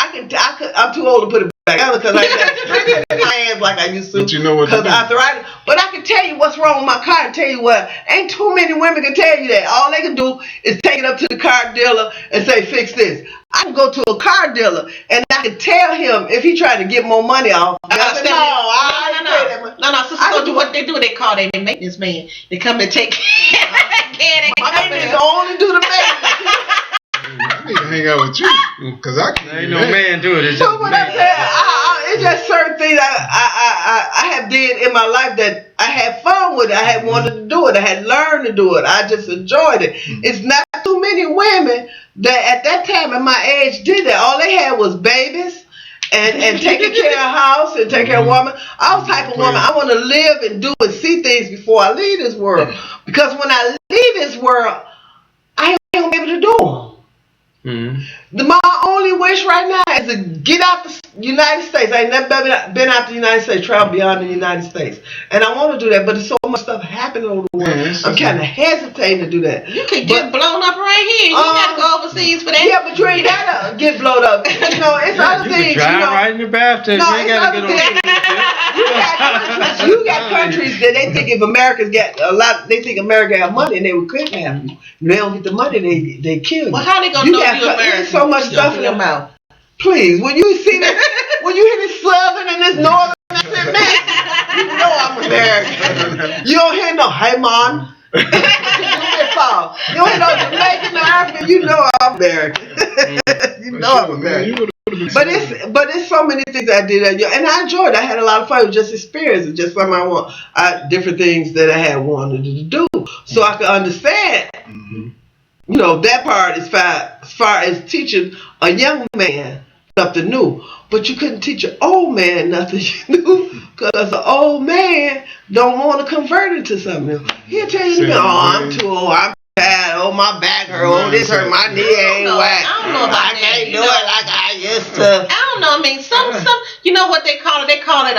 I'm too old to put it back together because I can't strengthen in my hands like I used to. But you know what? Because arthritis. But I can tell you what's wrong with my car and tell you what. Ain't too many women can tell you that. All they can do is take it up to the car dealer and say, fix this. I can go to a car dealer and I can tell him if he tried to get more money off. No. Sister, what they do, they call their maintenance man. They come and take care. My maintenance only do the maintenance. I need to hang out with you because ain't no man do it. It's just what I said. It's just certain things I have did in my life that I had fun with. I had wanted to do it. I had learned to do it. I just enjoyed it. It's not too many women that at that time in my age did that. All they had was babies and taking care of a house and taking care of a woman. I was the type of woman, I want to live and do and see things before I leave this world. Because when I leave this world, I ain't going to be able to do them. My only wish right now is to get out the United States. I ain't never been out the United States, travel beyond the United States. And I want to do that, but there's so much stuff happening over the world. I'm kind of hesitating to do that. You could get blown up right here. You got to go overseas for that. Yeah, but you ain't got to get blown up. It's other things. You can drive right in the bathtub. No, you ain't got to get on. You got countries that they think if Americans got a lot, they think America have money and they would kidnap you. If they don't get the money, they kill you. Well, how they gonna know you American? There's so much stuff in their mouth. Please, when you see that, when you hear this southern and this northern, I said, man, you know I'm American. You don't hear no, hey, man. You don't hear no Jamaican or African. You know I'm American. You know I'm American. But it's so many things I did and I enjoyed it. I had a lot of fun. It was just experiences, just something different things that I had wanted to do, so I could understand. That part as far as teaching a young man something new. But you couldn't teach an old man nothing new because an old man don't want to convert into something new. He'll tell you, I'm too old, I'm bad, my back hurt, this hurt, my knee ain't whack. I don't know about I can't do it like I used to. I don't know. I mean, some you know what they call it? They call it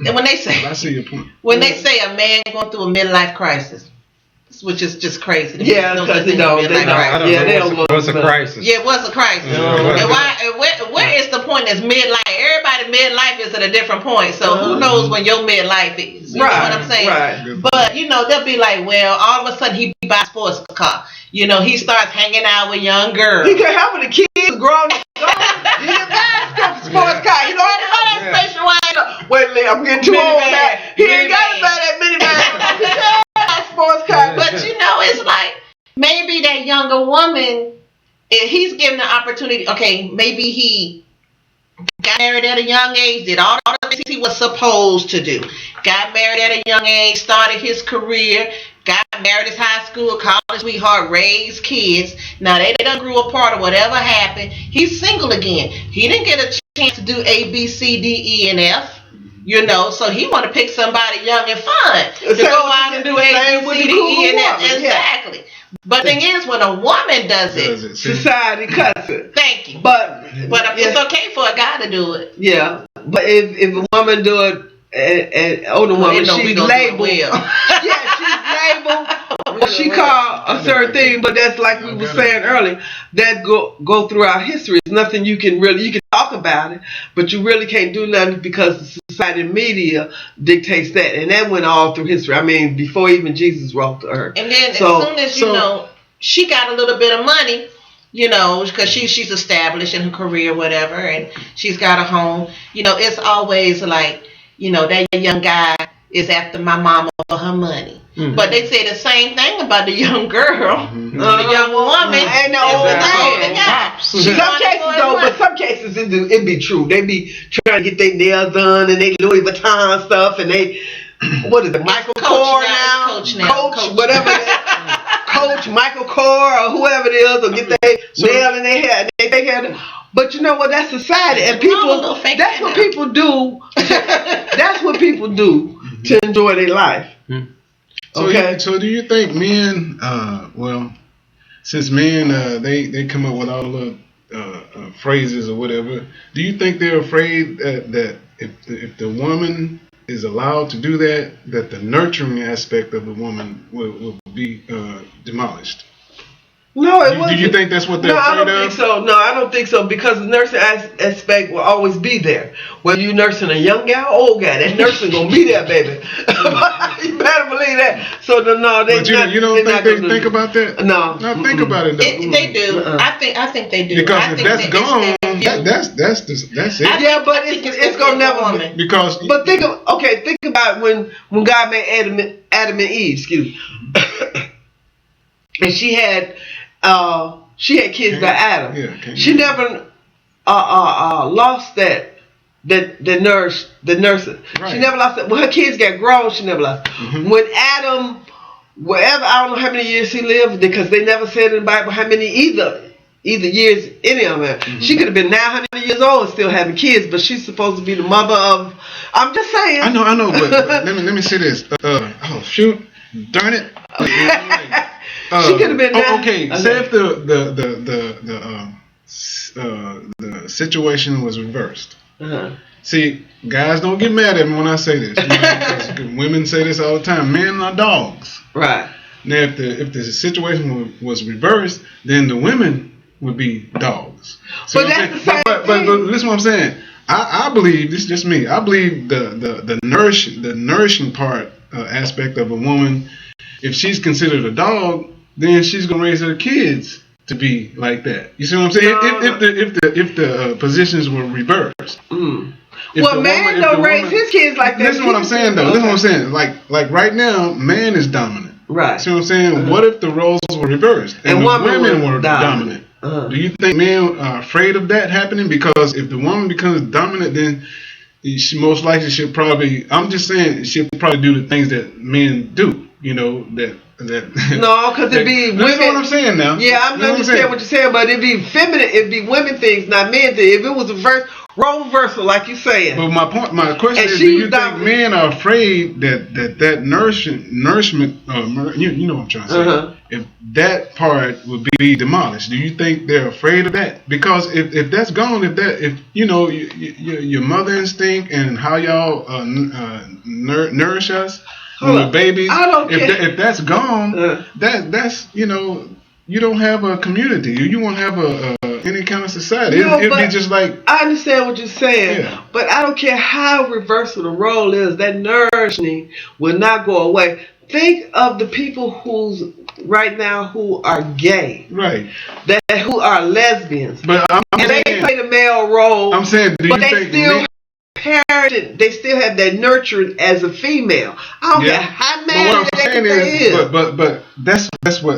and when they say I see your point. When they say a man going through a midlife crisis. which is just crazy. To me. Yeah, No because such they thing as don't. midlife crisis. Yeah, they don't go. What's a crisis? Yeah, it was a crisis. And why? Where is the point? Is midlife? Everybody midlife is at a different point. So who knows when your midlife is? You know what I'm saying? Right. But they'll be like, well, all of a sudden he buys a sports car. He starts hanging out with young girls. He can help with the kids growing up. He can buy a sports car. You know that station wagon. Wait a minute, I'm getting too old now. He ain't got to buy that minivan. He can buy a sports car. But it's like maybe that younger woman, if he's given the opportunity. Okay, maybe he got married at a young age, did all the things he was supposed to do. Got married at a young age, started his career, got married his high school, college sweetheart, raised kids. Now they done grew apart or whatever happened. He's single again. He didn't get a chance to do A, B, C, D, E, and F. So he want to pick somebody young and fun to go out and do A, B, C, D, E, and F. Exactly. Yeah. But the thing is, when a woman does it, society cuts it. Thank you. But it's okay for a guy to do it. Yeah, but if a woman do it, an older woman, she's labeled. Yeah, she's labeled. She called a certain thing, but that's like we were saying earlier. That go through our history. It's nothing you can talk about it, but you really can't do nothing because the society and media dictates that, and that went all through history. I mean, before even Jesus walked the earth. And then as soon as she got a little bit of money, because she's established in her career, whatever, and she's got a home. It's always like, that young guy is after my mama for her money. Mm-hmm. But they say the same thing about the young girl, the young woman, and the old man. Some cases it be true. They be trying to get their nails done and they Louis Vuitton stuff and they, what is it, Michael Kors now? Coach, whatever it is. Coach, Michael Kors or whoever it is, or get their nail in their hair and they take care of it. But you know what? That's society, and people. That's what people do. That's what people do to enjoy their life. Okay. So do you think men? Since men they come up with all the phrases or whatever, do you think they're afraid that if the woman is allowed to do that the nurturing aspect of the woman will be demolished? No, it wasn't. Do you think that's what they're afraid of? No, I don't think so. No, I don't think so, because the nursing aspect will always be there. Whether you're nursing a young guy or old guy, that nursing gonna be there, baby. You better believe that. So no, they. But you don't think they think about that? No. No, think about it though. They do. I think they do. Because if that's gone, that's it. Yeah, but it's gonna never be. Because. But think about when God made Adam and Eve. Excuse me. And she had kids by Adam. Yeah, she never lost that nurse. Right. She never lost that. When her kids got grown, she never lost. Mm-hmm. When Adam, wherever, I don't know how many years he lived, because they never said in the Bible how many either years any of them. Mm-hmm. She could have been 900 years old and still having kids, but she's supposed to be the mother of. I'm just saying. I know, but let me say this. Oh shoot, darn it. She could have been. Okay. Say if the situation was reversed. Uh-huh. See, guys don't get mad at me when I say this. Because women say this all the time. Men are dogs. Right. Now, if the situation was reversed, then the women would be dogs. So but that's the same but listen, what I'm saying. I believe, this is just me. I believe the nourishing part aspect of a woman. If she's considered a dog, then she's gonna raise her kids to be like that. You see what I'm saying? If the positions were reversed. Mm. Man don't raise his kids like that. Listen what I'm saying though. Listen what I'm saying. Like right now, man is dominant. Right. See what I'm saying? Uh-huh. What if the roles were reversed and the women were dominant? Uh-huh. Do you think men are afraid of that happening? Because if the woman becomes dominant, then she most likely should probably. I'm just saying she'll probably do the things that men do. No, because it'd be women. That's what I'm saying now. Yeah, I understand what you're saying, but it'd be feminine, it'd be women things, not men things. If it was a role reversal, like you're saying. But my question is, do you think men are afraid that nourishment, you know what I'm trying to say? Uh-huh. If that part would be demolished, do you think they're afraid of that? Because if that's gone, if your mother instinct and how y'all nourish us. when the babies. I don't care. If that's gone, that's you don't have a community. You won't have any kind of society. It'd be just like. I understand what you're saying, Yeah. but I don't care how reversal the role is. That nourishing will not go away. Think of the people who are gay, Right? Who are lesbians, But and they play the male role. I'm saying, do you think they still have that nurturing as a female? I don't care how mad they is. But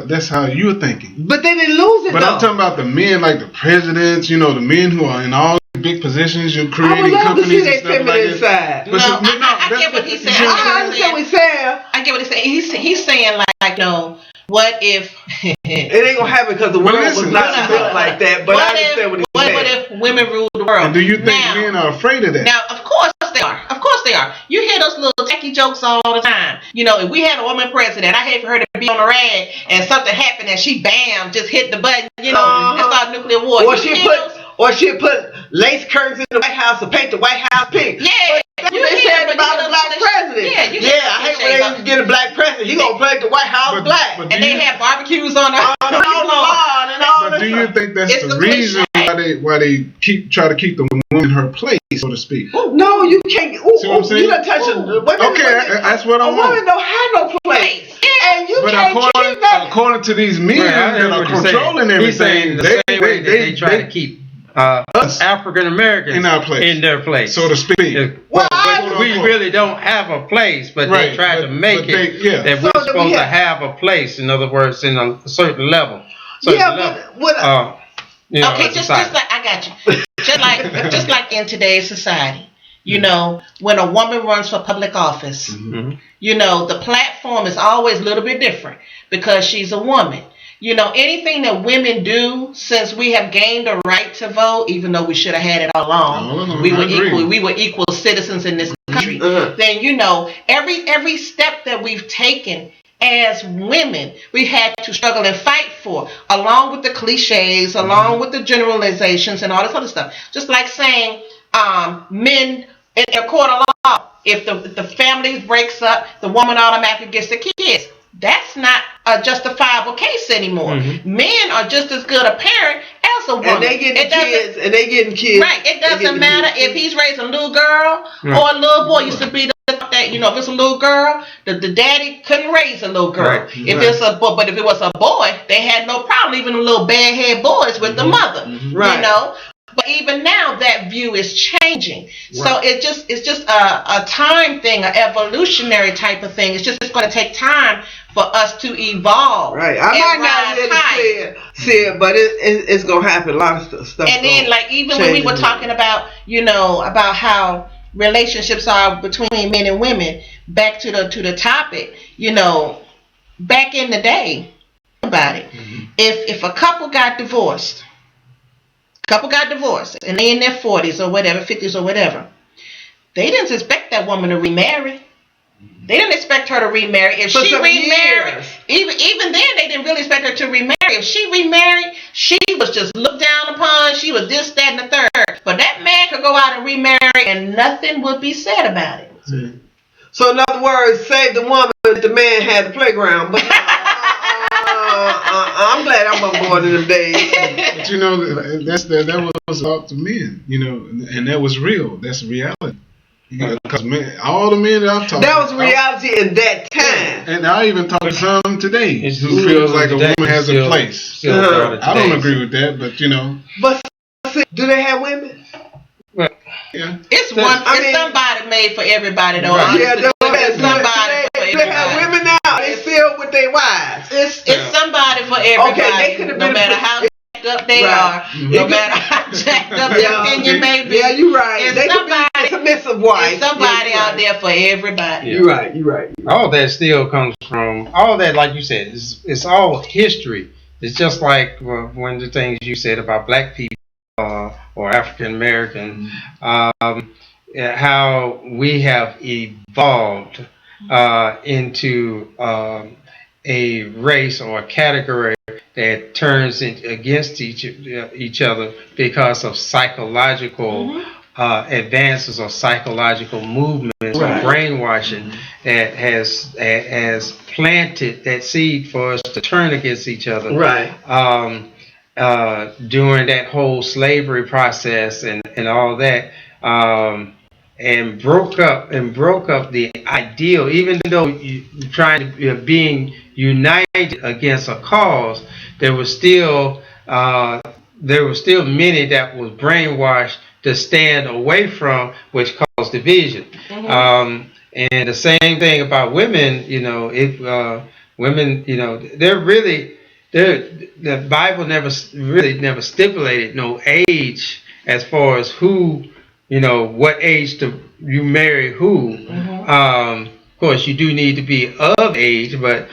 that's how you're thinking. But they didn't lose it. But though. I'm talking about the men, like the presidents, the men who are in all big positions, you're I creating would love companies to see and stuff like feminine that. side. But I get what he's saying. I understand what he's saying. I get what he's saying. He's saying like no. What if it ain't gonna happen because the world was not built like that? But I understand what he's saying. What if women rule the world? And do you think men are afraid of that? Now, of course they are. Of course they are. You hear those little tacky jokes all the time. If we had a woman president, I hate for her to be on the rag and something happened and she just hit the button, and start nuclear war. Or she'll put lace curtains in the White House to paint the White House pink. Yeah. That's what they said about the black president. I hate when they get a black president. He gonna paint the White House black. And they have barbecues on the lawn and all But do you think that's the reason why they try to keep the woman in her place, so to speak? No, you can't. See what I'm saying? You done touch Okay, that's what I want. A woman don't have no place. And you can't keep that. According to these men that are controlling everything, they try to keep us African Americans in their place, so to speak. We really don't have a place, but they try to make it that we're supposed to have a place. In other words, in a certain level. Okay, just like I got you. just like in today's society, when a woman runs for public office, the platform is always a little bit different because she's a woman. Anything that women do since we have gained a right to vote, even though we should have had it all along, we were equal citizens in this country. Then every step that we've taken as women, we had to struggle and fight for, along with the cliches, along with the generalizations and all this other stuff. Just like saying men in a court of law, if the family breaks up, the woman automatically gets the kids. That's not a justifiable case anymore. Men are just as good a parent as a woman. And they getting kids. Right. It doesn't matter if he's raising a little girl or a little boy. Used to be that if it's a little girl, the daddy couldn't raise a little girl. Right. If it's a boy, but if it was a boy, they had no problem leaving the little bad-head boys with the mother. Right. But even now, that view is changing. Right. So it's just a time thing, an evolutionary type of thing. It's going to take time for us to evolve. Right. I might not be able to see it, but it's going to happen. A lot of stuff. And then, even when we were talking about, about how relationships are between men and women, back to the topic, back in the day, about it. If a couple got divorced, and they in their 40s or whatever, 50s or whatever, they didn't expect that woman to remarry. They didn't expect her to remarry. If she remarried, even then they didn't really expect her to remarry. If she remarried, she was just looked down upon. She was this, that, and the third. But that man could go out and remarry and nothing would be said about it. So in other words, save the woman if the man had the playground. But I'm glad I'm on board in them days. But that was up to men, and that was real. That's reality. Because all the men that I've talked to, that was reality in that time. And I even talk to some today who feels like a woman has a place. I don't agree with that, but But do they have women? Well, yeah. It's somebody made for everybody though. Right. It's somebody for everybody. They have women now. They still with their wives. It's somebody for everybody. Okay, no matter how jacked up they are, no matter how jacked up their opinion may be. Yeah, you're right. They could be submissive wife. There's somebody out there for everybody. You're right. All that still comes from all that, like you said, it's all history. It's just like one of the things you said about black people or African American, how we have evolved into a race or a category that turns against each other because of psychological advances or psychological movements or brainwashing that has planted that seed for us to turn against each other. Right. During that whole slavery process and all that. And broke up the ideal, even though trying to being united against a cause, there was still many that was brainwashed to stand away from, which caused division. And the same thing about women, if women, the Bible never stipulated no age as far as who, what age you marry who. Of course, you do need to be of age, but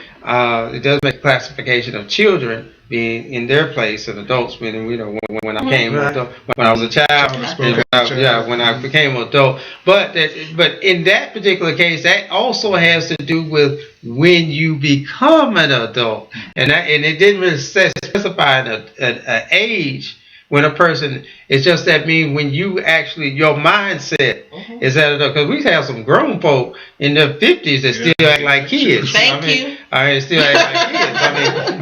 it does make a classification of children being in their place and adults. Meaning, when I came when I was a child, when I became an adult. But in that particular case, that also has to do with when you become an adult, and it didn't really specify an age. When a person, it's just that mean when you actually, your mindset is that, because we have some grown folk in their 50s that still act like kids. Thank you. Still act like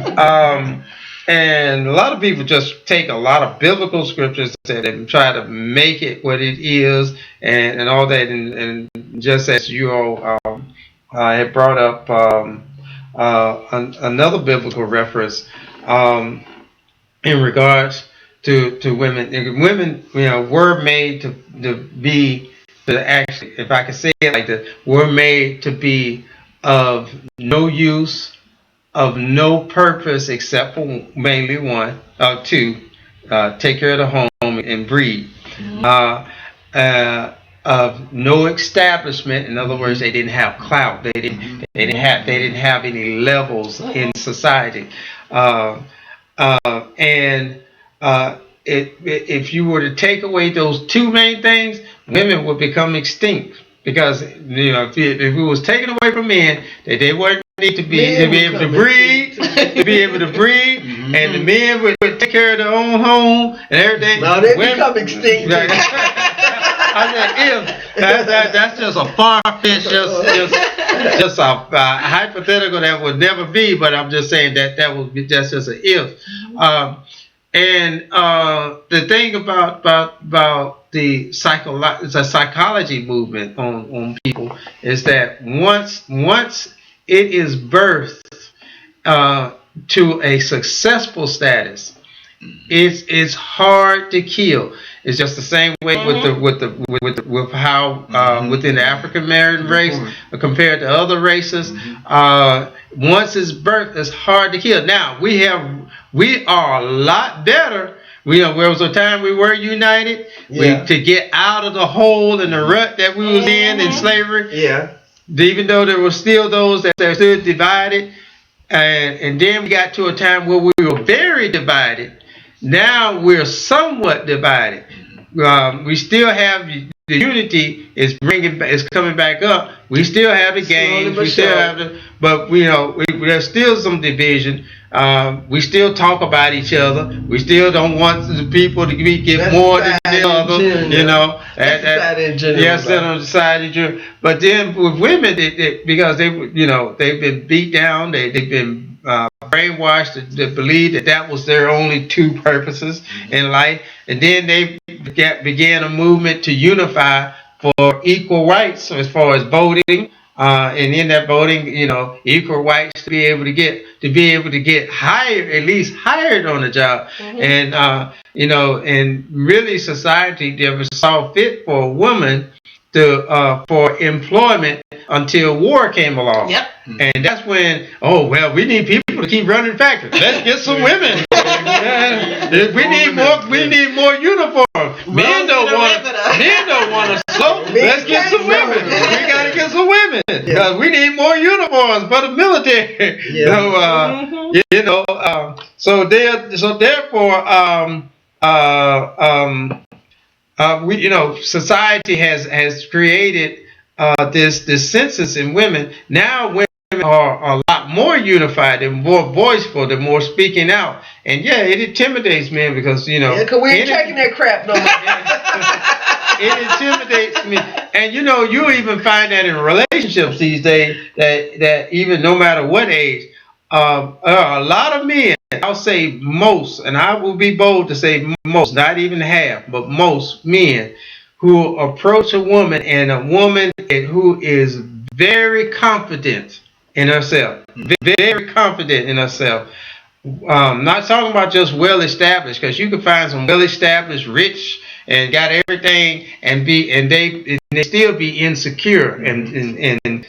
kids. And a lot of people just take a lot of biblical scriptures and try to make it what it is and all that. And just as you all had brought up another biblical reference in regards to women. Women, were made to actually, if I could say it like that, were made to be of no use, of no purpose except for mainly two, take care of the home and breed. Of no establishment. In other words, they didn't have clout. They didn't have any levels in society. If you were to take away those two main things, women would become extinct. Because if it was taken away from men, that they wouldn't need to be able to breed, and the men would take care of their own home and everything. No, they become extinct. I said, that's just a far-fetched, just a hypothetical that would never be. But I'm just saying that would be just an if. And the thing about the psychology movement on people is that once it is birthed to a successful status, it's hard to kill. It's just the same way with how within the African American race compared to other races. Once it's birthed, it's hard to kill. Now we are a lot better. There was a time we were united to get out of the hole and the rut that we was in slavery. Yeah. Even though there were still those that stood divided, and then we got to a time where we were very divided. Now we're somewhat divided. We still have the unity is coming back up. We still have the games. We still have but there's still some division. We still talk about each other. We still don't want the people to get more than the other. That's on the side. But then with women, because they've been beat down. They've been brainwashed to believe that was their only two purposes in life, and then they began a movement to unify for equal rights as far as voting, and in that voting, equal rights to be able to get hired, at least hired on the job, and and really society never saw fit for a woman for employment until war came along. Yep. And that's when, we need people to keep running factories. Let's get some women. We need more uniforms. Men don't want to sew. Let's get some women. We got to get some women because we need more uniforms for the military. So therefore, society has created this census in women. Now women are a lot more unified and more voiceful. They're more speaking out, and it intimidates men because because we ain't taking that crap no more. it intimidates me. And you even find that in relationships these days that even no matter what age, a lot of men, I'll say most, and I will be bold to say most, not even half, but most men who approach a woman, and a woman who is very confident in herself, very confident in herself. Not talking about just well established, because you can find some well established, rich, and got everything, and they still be insecure and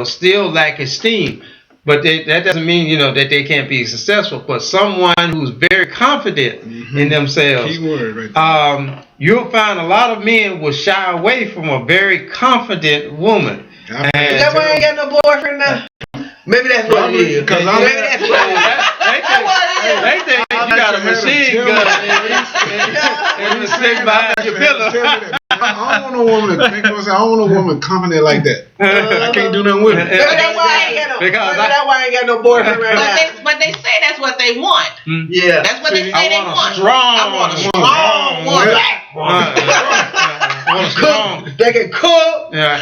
still lack esteem. But that doesn't mean that they can't be successful. But someone who's very confident in themselves, key word right there. You'll find a lot of men will shy away from a very confident woman. Is that why I ain't got no boyfriend now? Maybe that's what it is. Because Maybe that's what it is. They think you got a machine gun and it's sitting behind your pillow. I don't want no woman to think. I don't want a woman confident like that. I can't do nothing with it. Maybe that's why I ain't got no boyfriend right now. But they say that's what they want. Yeah. That's what they say they want. I want a strong woman. Strong. They can cook. Yeah.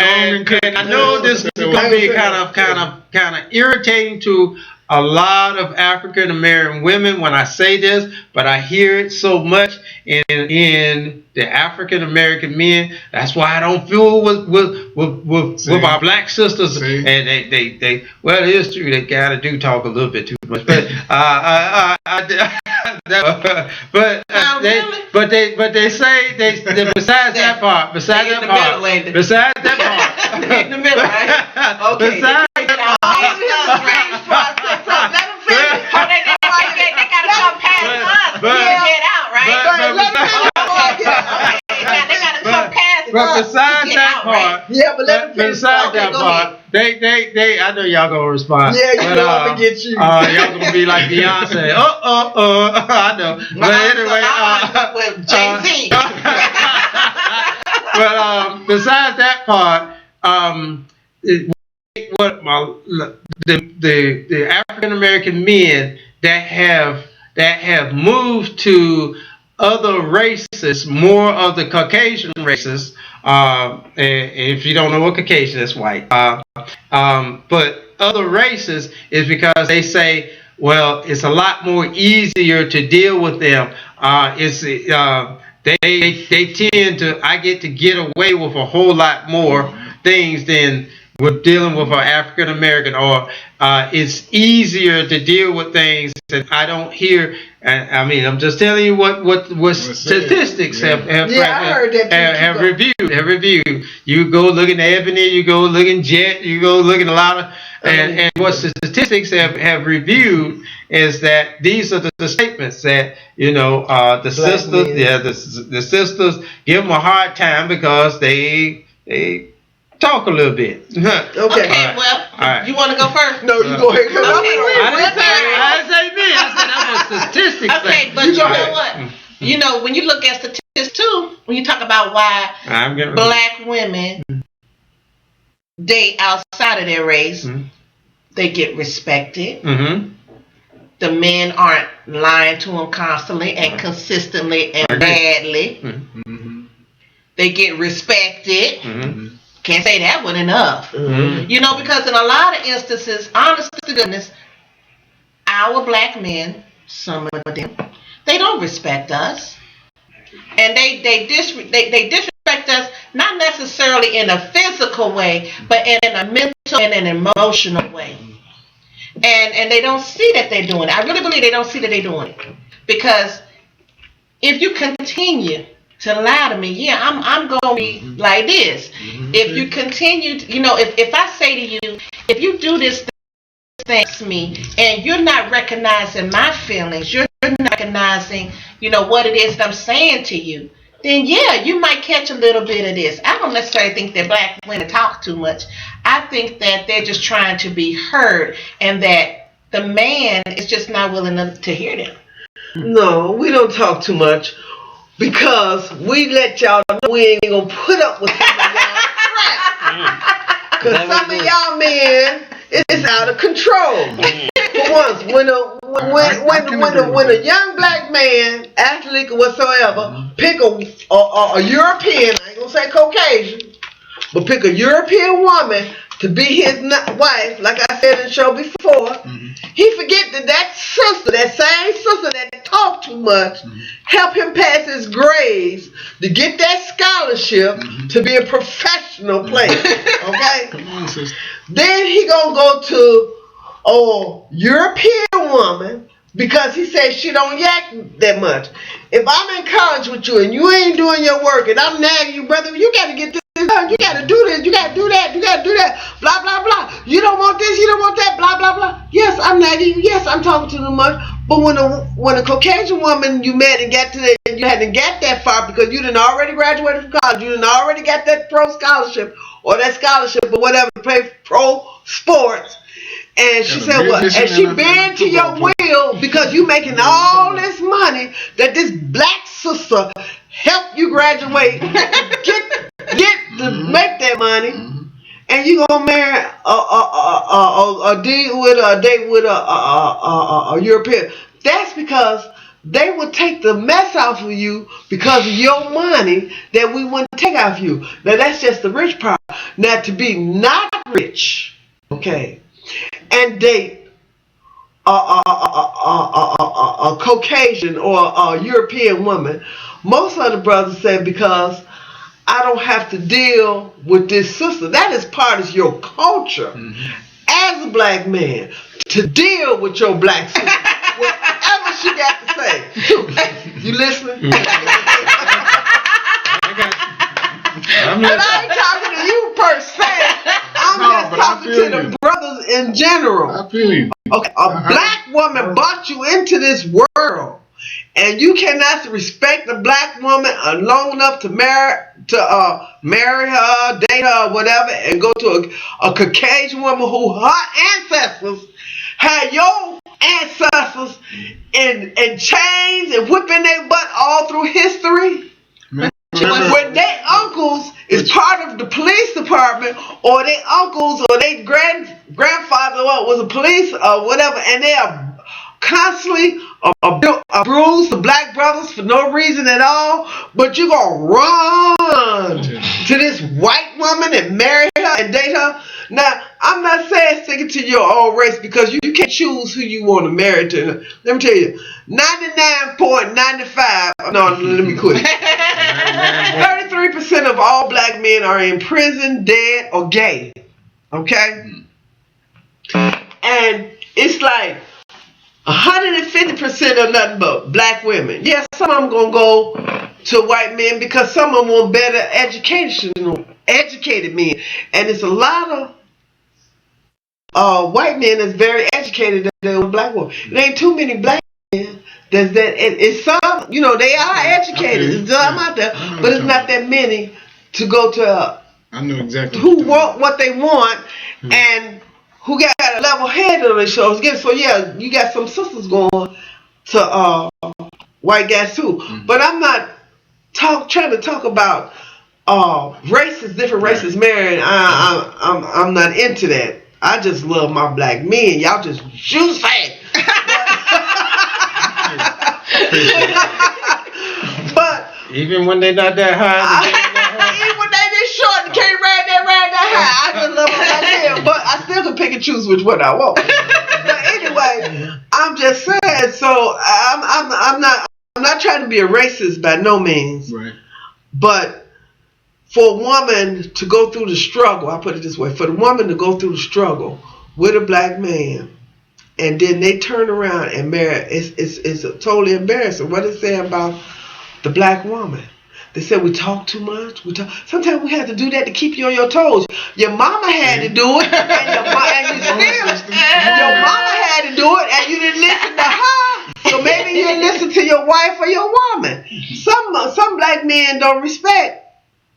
And I know this is going to be kind of irritating to a lot of African American women when I say this, but I hear it so much in the African American men. That's why I don't fool with our black sisters. See? And they well, it is true, they kind of do talk a little bit too much, but they say besides that part, In the middle, right? Okay. Besides They gotta come past us to get out, right? They gotta come past us. But besides that part, yeah, but let me finish. besides that part, they, I know y'all gonna respond. Yeah, you know I'm gonna get you. Y'all gonna be like Beyonce. I know. But anyway, with Jay-Z. But besides that part, the African American men that have moved to other races, more of the Caucasian races. And if you don't know what Caucasian is, white. But other races is because they say, well, it's a lot more easier to deal with them. They tend to. I get to get away with a whole lot more things than we're dealing with our African American, or it's easier to deal with things that I don't hear. I mean, I'm just telling you what statistics have reviewed. You go look in Ebony, you go look in Jet, you go look in a lot of, and what statistics have reviewed is that these are the statements that the sisters, the sisters give them a hard time because they talk a little bit. Okay, well, right. You want to go first? No, you go ahead. I didn't say me. I said that was statistics. Okay, but you know what? When you look at statistics too, when you talk about why black women date outside of their race, they get respected. The men aren't lying to them constantly and consistently and badly. They get respected. Can't say that one enough. Because in a lot of instances, honest to goodness, our black men, some of them, they don't respect us. And they disrespect us, not necessarily in a physical way, but in a mental and an emotional way. And they don't see that they're doing it. I really believe they don't see that they're doing it. Because if you continue to lie to me, I'm going to be like this. If you continue, if I say to you, if you do this thing to me and you're not recognizing my feelings, you're not recognizing, what it is that I'm saying to you, then you might catch a little bit of this. I don't necessarily think that black women talk too much. I think that they're just trying to be heard and that the man is just not willing to hear them. No, we don't talk too much. Because we let y'all know we ain't gonna put up with some of y'all crap. Because some of y'all men, it's out of control. For once, when a young black man, athlete or whatsoever, pick a European, I ain't gonna say Caucasian, but pick a European woman to be his wife, like I said in the show before, he forget that sister, that same sister that talked too much, helped him pass his grades to get that scholarship to be a professional player. Okay? Come on, sister. Then he gonna go to a European woman because he says she don't yak that much. If I'm in college with you and you ain't doing your work and I'm nagging you, brother, you gotta get this done. You gotta do this. You gotta do that. You gotta do that. Blah blah blah. You don't want this. You don't want that. Blah blah blah. Yes, I'm nagging you. Yes, I'm talking too much. But when a Caucasian woman you met and got to that, you hadn't got that far because you didn't already graduated from college. You didn't already got that pro scholarship or that scholarship or whatever to play pro sports. And she said, "What?" And she bend to your will because you making all this money that this black sister helped you graduate, get to make that money, and you gonna marry a date with a European. That's because they would take the mess off of you because of your money that we wouldn't take off you. Now that's just the rich part. Now to be not rich, okay, and date a Caucasian or a European woman, most of the brothers say because I don't have to deal with this sister. That is part of your culture as a black man to deal with your black sister. Whatever she got to say. You listening? And I ain't talking to you per se. I'm just talking to the brothers in general. I feel you. Okay, a black woman brought you into this world, and you cannot respect a black woman long enough to marry her, date her, or whatever, and go to a Caucasian woman who her ancestors had your ancestors in chains and whipping their butt all through history. When their uncles is part of the police department, or their uncles or their grandfather was a police or whatever, and they are constantly abuse the black brothers for no reason at all, but you gonna run to this white woman and marry her and date her. Now, I'm not saying stick it to your own race because you can't choose who you want to marry to. Let me tell you, 99.95. No, let me quit. 33% of all black men are in prison, dead, or gay. Okay? And it's like 150% are nothing but black women. Yes, some of them gonna go to white men because some of them want better educated men. And it's a lot of white men that's very educated than black women. There ain't too many black men it's some, they are educated. There's some out there, but it's not that many to go to I know exactly who want what they want and who got a level head on their shoulders. So yeah, you got some sisters going to white guys too. But I'm not trying to talk about races, different races marrying. I'm not into that. I just love my black men. Y'all just juicy. But even when they're not that high, even when they this short and can't ride that high, I just love my black men. But I still can pick and choose which one I want. But anyway, I'm just saying. So I'm not trying to be a racist by no means. Right. But for a woman to go through the struggle, I put it this way: for the woman to go through the struggle with a black man, and then they turn around and marry, it's totally embarrassing. What they say about the black woman? They said we talk too much. Sometimes we have to do that to keep you on your toes. Your mama had to do it, and your mama had to do it, and you didn't listen to her. So maybe you didn't listen to your wife or your woman. Some black men don't respect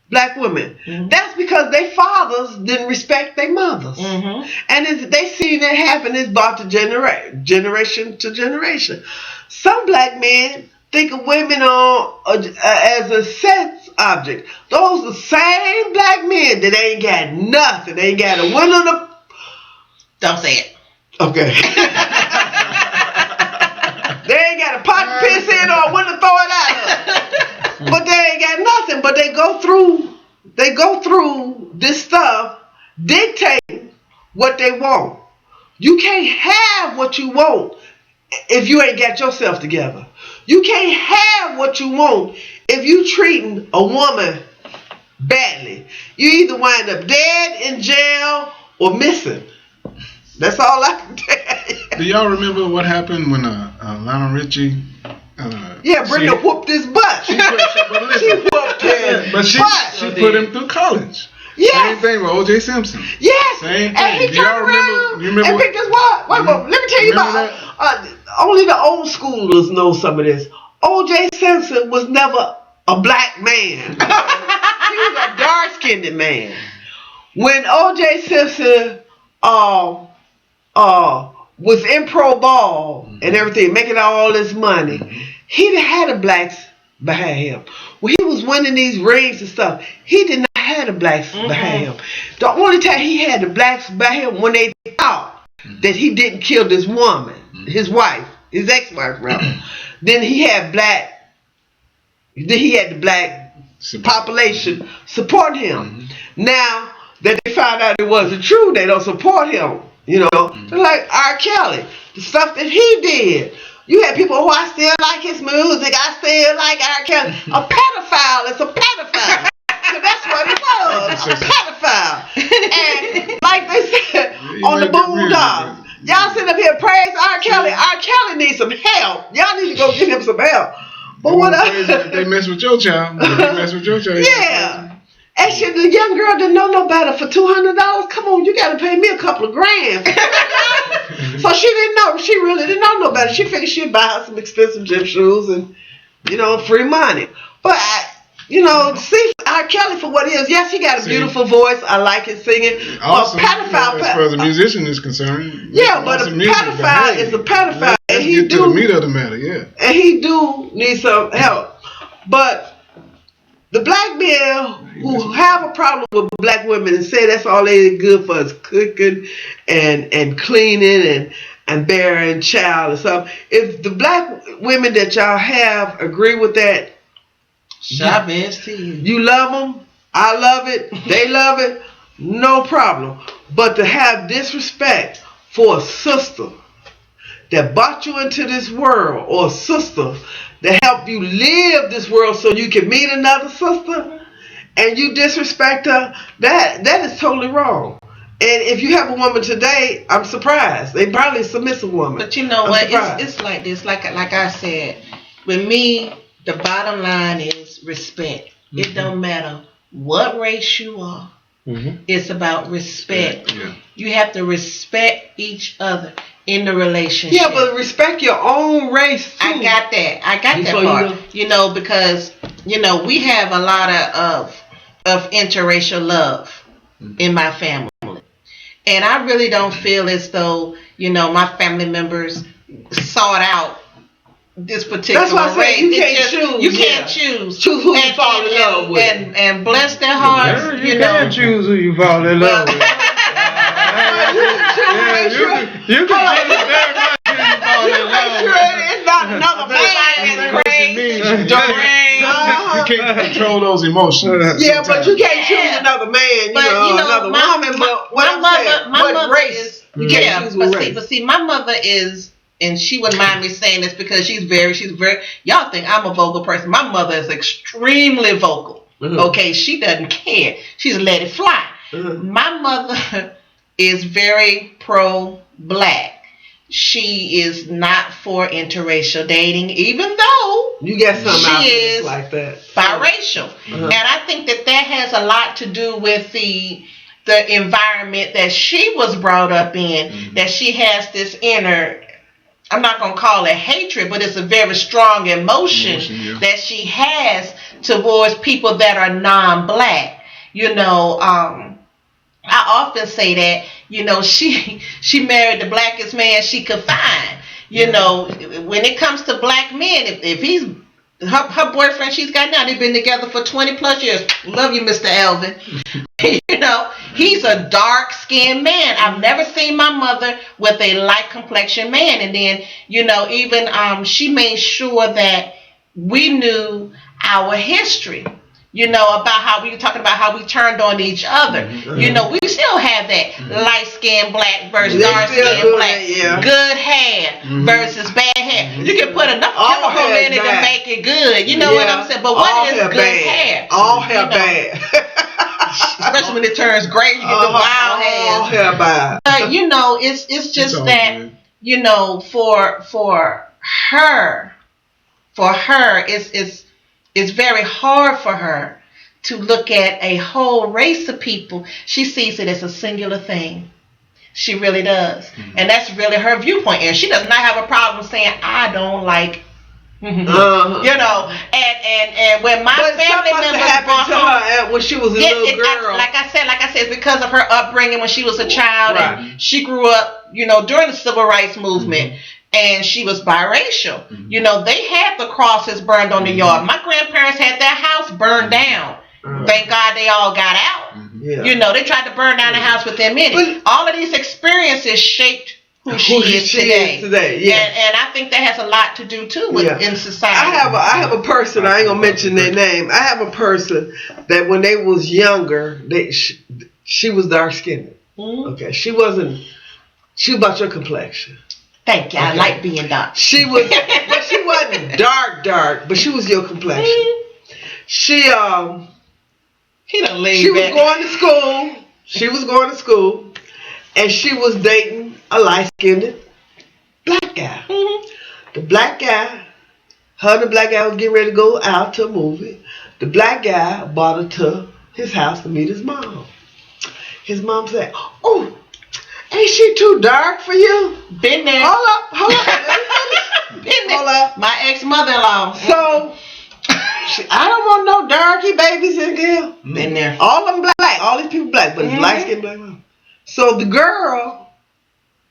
black women. That's because their fathers didn't respect their mothers. And they seen it happen. It's brought to generation to generation. Some black men think of women as a sex object. Those are the same black men that ain't got nothing. They ain't got a window to... Don't say it. Okay. They ain't got a pot to piss in or a window to throw it out of. But they ain't got nothing. But they go through this stuff dictating what they want. You can't have what you want if you ain't got yourself together. You can't have what you want if you treating a woman badly. You either wind up dead, in jail, or missing. That's all I can tell you. Do y'all remember what happened when Lionel Richie? Brenda whooped his butt. She whooped his butt. She put him through college. Yes. Same thing with O.J. Simpson. Yes. Same thing. And he turned around and picked his what? Wait, let me tell you about. Only the old schoolers know some of this. O.J. Simpson was never a black man. He was a dark-skinned man. When O.J. Simpson was in pro ball and everything, making all this money, he had the blacks behind him. When he was winning these rings and stuff, he did not have the blacks behind him. The only time he had the blacks behind him when they thought that he didn't kill this woman, his wife, his ex-wife, rather. Then he had the black population support him. Now that they found out it wasn't true, they don't support him. You know, they're like R. Kelly, the stuff that he did. You had people who I still like his music. I still like R. Kelly. A pedophile is a pedophile. So that's what it was, a pedophile. And like they said on the Boondocks, y'all sit up here praise R. Kelly. R. Kelly needs some help. Y'all need to go get him some help. But what if they mess with your child, yeah. Actually, the young girl didn't know no better. For $200, come on, you got to pay me a couple of grand. So she didn't know. She really didn't know no better. She figured she'd buy her some expensive gym shoes and, free money. But, see R. Kelly for what he is. Yes, he got a beautiful voice. I like his singing. Also, pedophile. As far as a musician is concerned. Yeah, but a pedophile is a pedophile. Let's get to the meat of the matter, yeah. And he do need some help. But the black men who have a problem with black women and say that's all they good for is cooking and cleaning and bearing child and stuff. If the black women that y'all have agree with that, Chavez to you. You love them. I love it. They love it. No problem. But to have disrespect for a sister that brought you into this world, or a sister that helped you live this world so you can meet another sister, and you disrespect her, that is totally wrong. And if you have a woman today, I'm surprised. They probably a submissive woman. But you know what? It's like this. Like I said, with me, the bottom line is respect. It don't matter what race you are. It's about respect. Yeah. You have to respect each other in the relationship. Yeah, but respect your own race too. I got that part. Because we have a lot of interracial love in my family, and I really don't feel as though my family members sought out this particular race. That's why I say you can't choose. You can't choose. Choose who you fall in love with. And bless their hearts. You can't choose who you fall in love with. You can choose very much who you fall in love with. It's not another You can't control those emotions. Yeah, but you can't choose another man, another woman. But what race? You can't choose what race. But see, my mother is. And she wouldn't mind me saying this because she's very, y'all think I'm a vocal person. My mother is extremely vocal. Okay, she doesn't care. She's let it fly. My mother is very pro-black. She is not for interracial dating, even though you get some she is like that. Biracial. And I think that has a lot to do with the environment that she was brought up in, that she has this inner, I'm not going to call it hatred, but it's a very strong emotion that she has towards people that are non-black. I often say that, she married the blackest man she could find. When it comes to black men, if he's her boyfriend she's got now, they've been together for 20 plus years. Love you, Mr. Elvin. You know, he's a dark skinned man. I've never seen my mother with a light complexion man. And then, you know, even she made sure that we knew our history. You know, about how we were talking about how we turned on each other. Mm-hmm. You know, we still have that light skinned black versus dark skinned black. Yeah. Good hair versus bad hair. You can put enough chemical in it to make it good. You know what I'm saying? But what is good hair? All hair bad. Especially when it turns gray, you get the wild hair. All hair bad. But you know, it's just that good. You know, for her, it's very hard for her to look at a whole race of people. She sees it as a singular thing. She really does. Mm-hmm. And that's really her viewpoint. And she does not have a problem saying, I don't like, you know, and when my family members brought to her when she was a little girl. Like I said, it's because of her upbringing when she was a child. Right. And she grew up, you know, during the civil rights movement. Mm-hmm. And she was biracial. Mm-hmm. You know, they had the crosses burned on the yard. My grandparents had their house burned down. Thank God they all got out. Yeah. You know, they tried to burn down the house within minutes. All of these experiences shaped who she is today. Yeah. And I think that has a lot to do too with in society. I have a person, I ain't gonna mention their name. I have a person that when they was younger, she was dark skinned. Mm-hmm. Okay. She was about your complexion. Thank you. Okay. I like being dark. She was, but she wasn't dark, but she was your complexion. Mm-hmm. She was going to school. She was going to school, and she was dating a light-skinned black guy. Mm-hmm. The black guy, her and the black guy was getting ready to go out to a movie. The black guy brought her to his house to meet his mom. His mom said, "Oh, ain't she too dark for you?" Been there. Hold up. Been there. Hold up. My ex-mother-in-law. So, I don't want no darky babies in here. Been there. All of them black. All these people black, but it's light-skinned black women. So the girl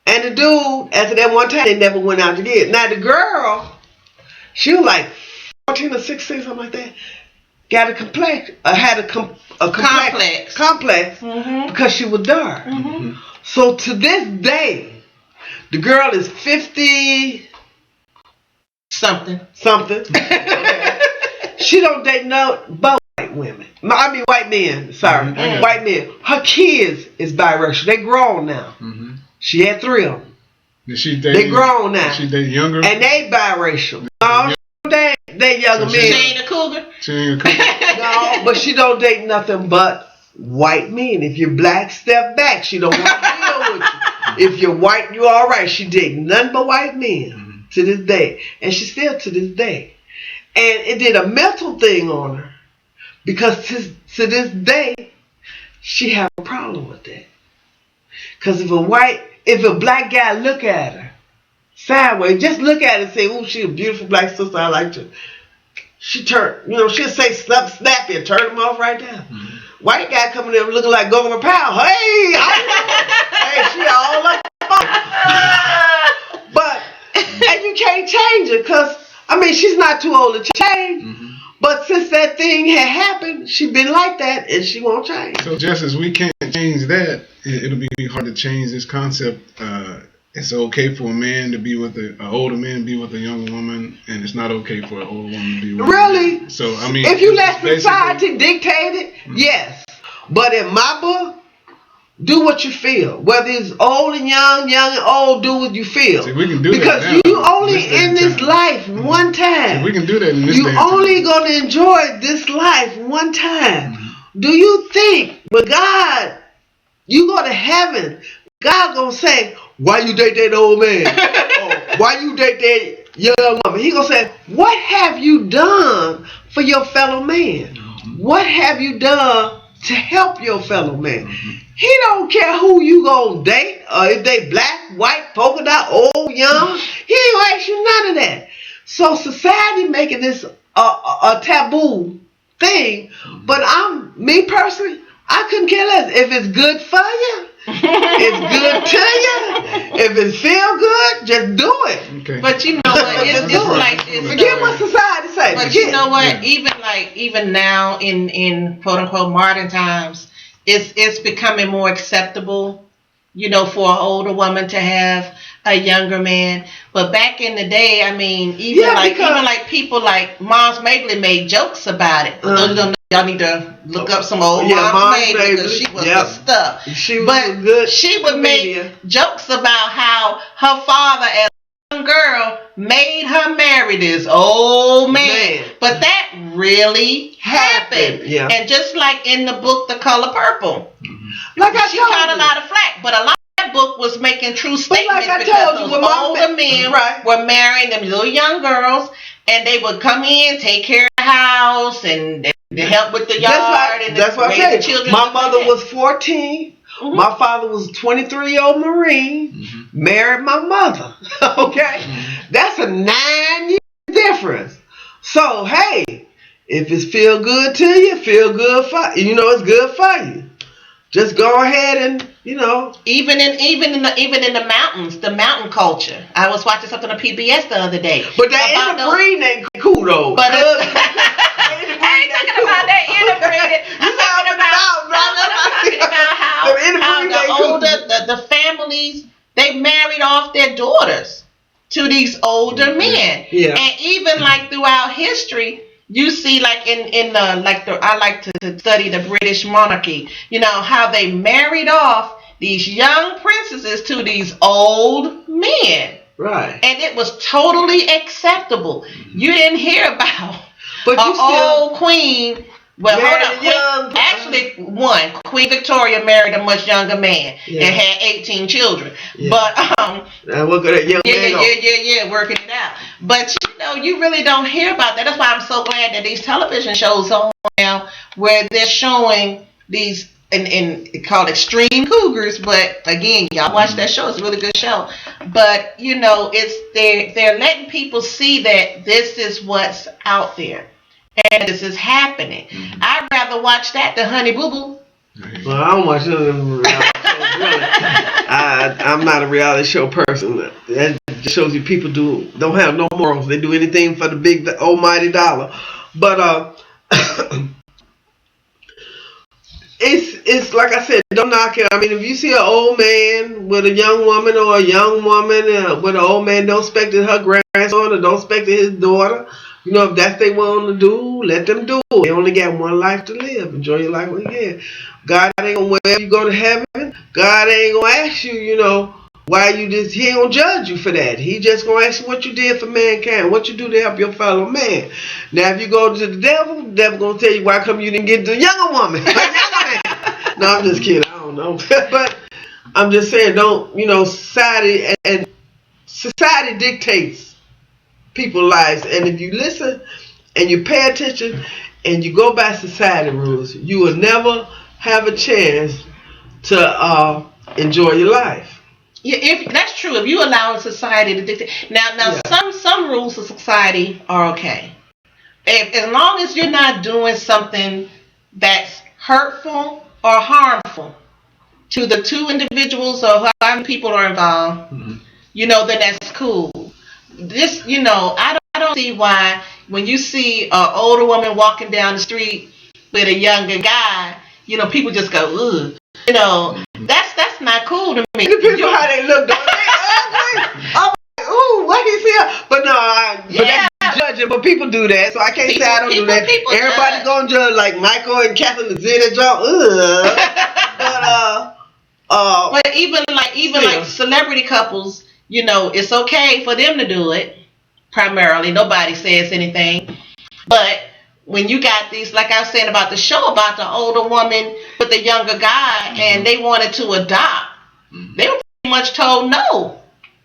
and the dude, after that one time, they never went out together. Now the girl, she was like 14 or 16, something like that. Got a complex, had a complex because she was dark. Mm-hmm. So to this day, the girl is 50 something. Okay. She don't date but white women. I mean white men. Sorry, white men. Her kids is biracial. They grown now. Mm-hmm. She had 3 of them. They grown now. She date younger. And they biracial. No, they younger men. She ain't a cougar. No, but she don't date nothing but white men. If you're black, step back. She don't want to deal with you. If you're white, you're all right. She date nothing but white men to this day, and she still to this day. And it did a mental thing on her because to this day, she have a problem with that. Because if a black guy look at her sideways, just look at her and say, "Oh, she a beautiful black sister. I like her." She she'll say snappy and turn him off right there. Mm-hmm. White guy coming there looking like Governor Powell. Hey, she all up. But and you can't change her because she's not too old to change. Mm-hmm. But since that thing had happened, she been like that and she won't change. So just as we can't change that, it'll be hard to change this concept. It's okay for a man to be with an older man to be with a young woman, and it's not okay for an older woman to be with really? A man. So if you let society dictate it, yes. But in my book, do what you feel. Whether it's old and young and old, do what you feel. See, we can do because that now, you only in this life one time. See, we can do that in this You only gonna enjoy this life one time. Mm-hmm. Do you think with God, you go to heaven, God gonna say, "Why you date that old man?" Or, "Why you date that young woman?" He gonna say, "What have you done for your fellow man? Mm-hmm. What have you done to help your fellow man?" Mm-hmm. He don't care who you gonna date or if they black, white, polka dot, old, young. He ain't gonna ask you none of that. So society making this a taboo thing. But me personally, I couldn't care less. If it's good for you, it's good to you. If it feel good, just do it. Okay. But it's like this. Forget what society say. But you know what? Even now in quote unquote modern times, it's becoming more acceptable, for an older woman to have a younger man. But back in the day, I mean, even like people like Moms Mabley made jokes about it. Those who don't know, y'all need to look up some old Moms Mabley because she was the stuff. She was good. She would make jokes about how her father, as a young girl, made her marry this old man. But that really happened. Yeah. And just like in the book The Color Purple, she caught a lot of flack, but a lot of that book was making true statements because those older men were marrying them little young girls, and they would come in, take care of the house, and they help with the yard. That's what I said. My mother was 14. Mm-hmm. My father was a 23-year-old Marine, married my mother. Okay? That's a 9-year difference. So, hey, if it feel good to you, feel good for you. It's good for you. Just go ahead and, even in the mountains, the mountain culture. I was watching something on PBS the other day. But that interbreeding ain't cool though. But I ain't talking about that interbreeding. I'm talking about how the families, they married off their daughters to these older men. Yeah. And even like throughout history, you see, like I like to study the British monarchy. How they married off these young princesses to these old men. Right. And it was totally acceptable. You didn't hear about an old queen. Well, hold up. Actually, Queen Victoria married a much younger man and had 18 children. Yeah. But look at that young man. Working it out. But you really don't hear about that. That's why I'm so glad that these television shows are on now, where they're showing these and called extreme cougars. But again, y'all watch that show. It's a really good show. But it's they're letting people see that this is what's out there. And this is happening. I'd rather watch that than Honey Boo Boo. Well, I don't watch none of them reality shows, really. I'm not a reality show person. That just shows you people don't have no morals. They do anything for the almighty dollar. But it's like I said, don't knock it. I mean, if you see an old man with a young woman or a young woman with an old man don't expect it her grandson or don't expect it his daughter, if that's they want to do, let them do it. They only got one life to live. Enjoy your life when you can. God ain't gonna, whenever you go to heaven, God ain't gonna ask you, why you just, he ain't gonna judge you for that. He just gonna ask you what you did for mankind, what you do to help your fellow man. Now, if you go to the devil gonna tell you why come you didn't get the younger woman. No, I'm just kidding. I don't know. But I'm just saying, society and society dictates people's lives, and if you listen and you pay attention and you go by society rules, you will never have a chance to enjoy your life. Yeah, if that's true, if you allow society to dictate. Now, some rules of society are okay, as long as you're not doing something that's hurtful or harmful to the two individuals or how many people are involved. Then that's cool. This, I don't see why when you see an older woman walking down the street with a younger guy, people just go, ugh. That's not cool to me. It depends on how they look. They ugly. I'm like, ooh, what he see? But no, but that's judging. But people do that, so I can't say I don't do that. Everybody's gonna judge like Michael and Catherine Zeta Jones. But even like celebrity couples. It's okay for them to do it. Primarily, nobody says anything. But when you got these, like I was saying about the show about the older woman with the younger guy, and they wanted to adopt, they were pretty much told no.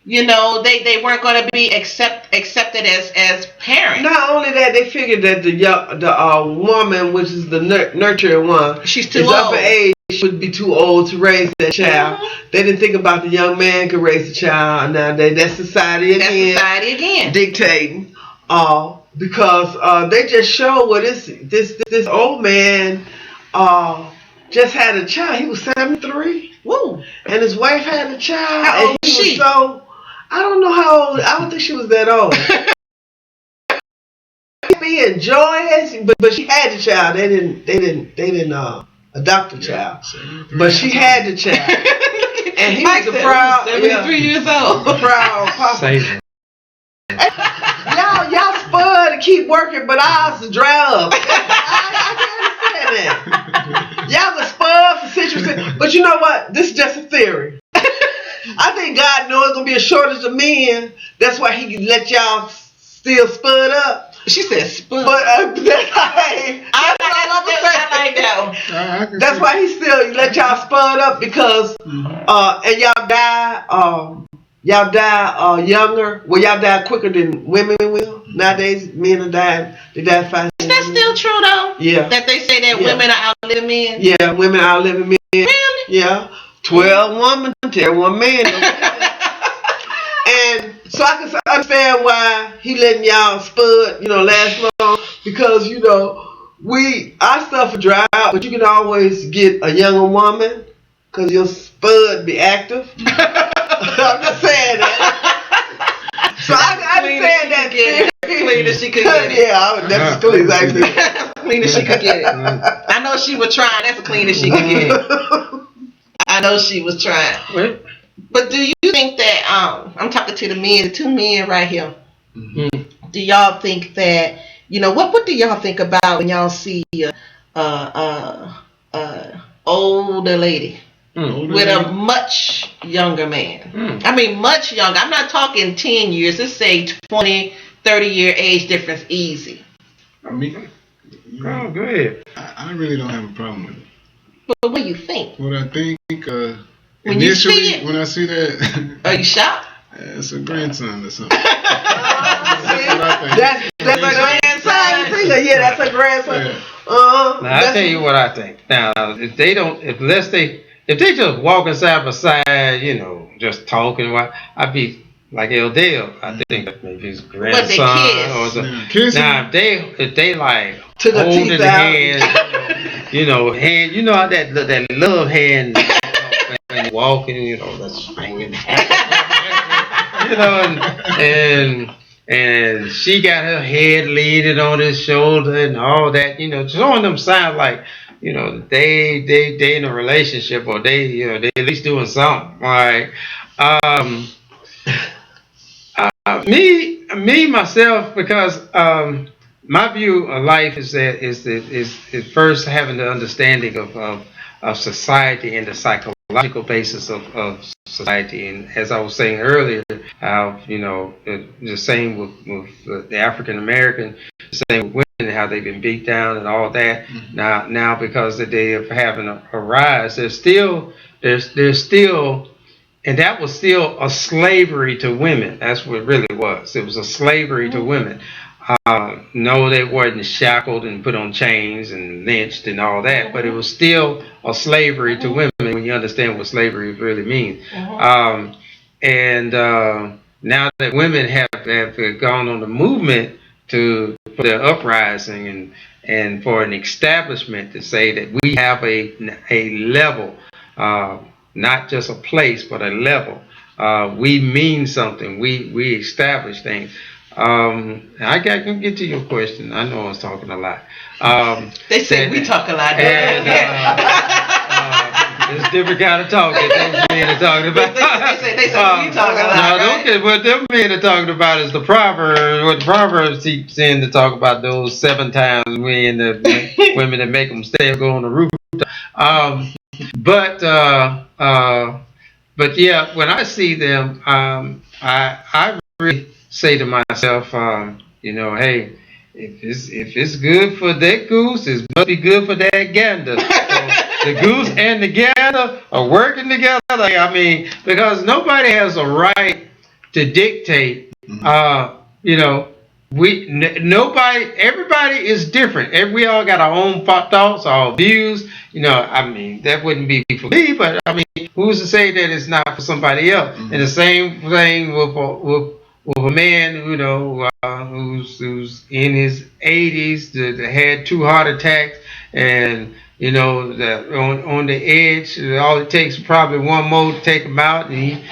They weren't going to be accepted as parents. Not only that, they figured that the woman, which is the nurturing one, she's too old. Up in age. Would be too old to raise that child. They didn't think about the young man could raise the child. Nowadays, that's society again. Dictating. Because they just show what this old man just had a child. He was 73. Woo. And his wife had a child. How old was she? I don't know how old. I don't think she was that old. Be enjoying, but she had the child. They didn't adopt the child, but she had the child, and he was the proud 73 years old. Proud papa. Y'all spud and keep working, but ours is dry up. I can't understand that. Y'all can spud for citrus, but you know what? This is just a theory. I think God knows it's gonna be a shortage of men. That's why He can let y'all still spud up. She said spud. But I like that one. That's why He still let y'all spud up because and y'all die younger. Well, y'all die quicker than women will. Nowadays, men are dying. They die fast. Is that still true though? Yeah. That they say that women are outliving men. Yeah, women outliving men. Really? Yeah. 12 women, 10 one man. And so I can understand why He letting y'all spud, last long because our stuff will dry out, but you can always get a younger woman because your spud be active. I'm just saying that. So I understand that. Clean as she could get it. Yeah, that's clean actually. Clean as she could get it. I know she was trying. That's as clean as she could get it. I know she was trying. What? But do you think that I'm talking to the two men right here? Mm-hmm. Do y'all think that what do y'all think about when y'all see older lady with a much younger man? I mean, much younger. I'm not talking 10 years. Let's say 20, 30-year age difference, easy. I mean, go ahead. I really don't have a problem with it. But what do you think? What I think, when you see it, when I see that, are you shocked? It's a grandson or something. That's what I think. That's a grandson. Yeah, that's a grandson. Yeah. Now I tell you what I think. Now, if they just walking side by side, just talking, I'd be like El Dale. I think that maybe his grandson or kiss. Now if they like took holding the hand, hand, how that love hand, when walking, that's swinging, and she got her head leaning on his shoulder and all that, showing them signs like, they in a relationship or they at least doing something. All right. Me myself, because my view of life is first having the understanding of society and the psychological basis of society. And as I was saying earlier, how the same with the African American, the same with women, how they've been beat down and all that. Mm-hmm. Now because they are having a rise, there's still. And that was still a slavery to women. That's what it really was. It was a slavery to women. No, they weren't shackled and put on chains and lynched and all that, but it was still a slavery to women when you understand what slavery really means. And now that women have gone on the movement for their uprising and for an establishment to say that we have a level, not just a place, but a level. We mean something. We establish things. I can get to your question. I know I was talking a lot. They say we talk a lot. And, it's different kind of talking. Those men are talking about. They say we talk a lot. No, what them men are talking about is the proverb. What the Proverbs teach to talk about those 7 times when the women that make them stay go on the roof. But yeah, when I see them, I really say to myself, hey, if it's good for that goose, it must be good for that gander. So the goose and the gander are working together. Because nobody has a right to dictate. Everybody is different. We all got our own thoughts, our views. That wouldn't be for me, but who's to say that it's not for somebody else? Mm-hmm. And the same thing with a man, who's in his 80s that had 2 heart attacks, and that on the edge. All it takes is probably one more to take him out, and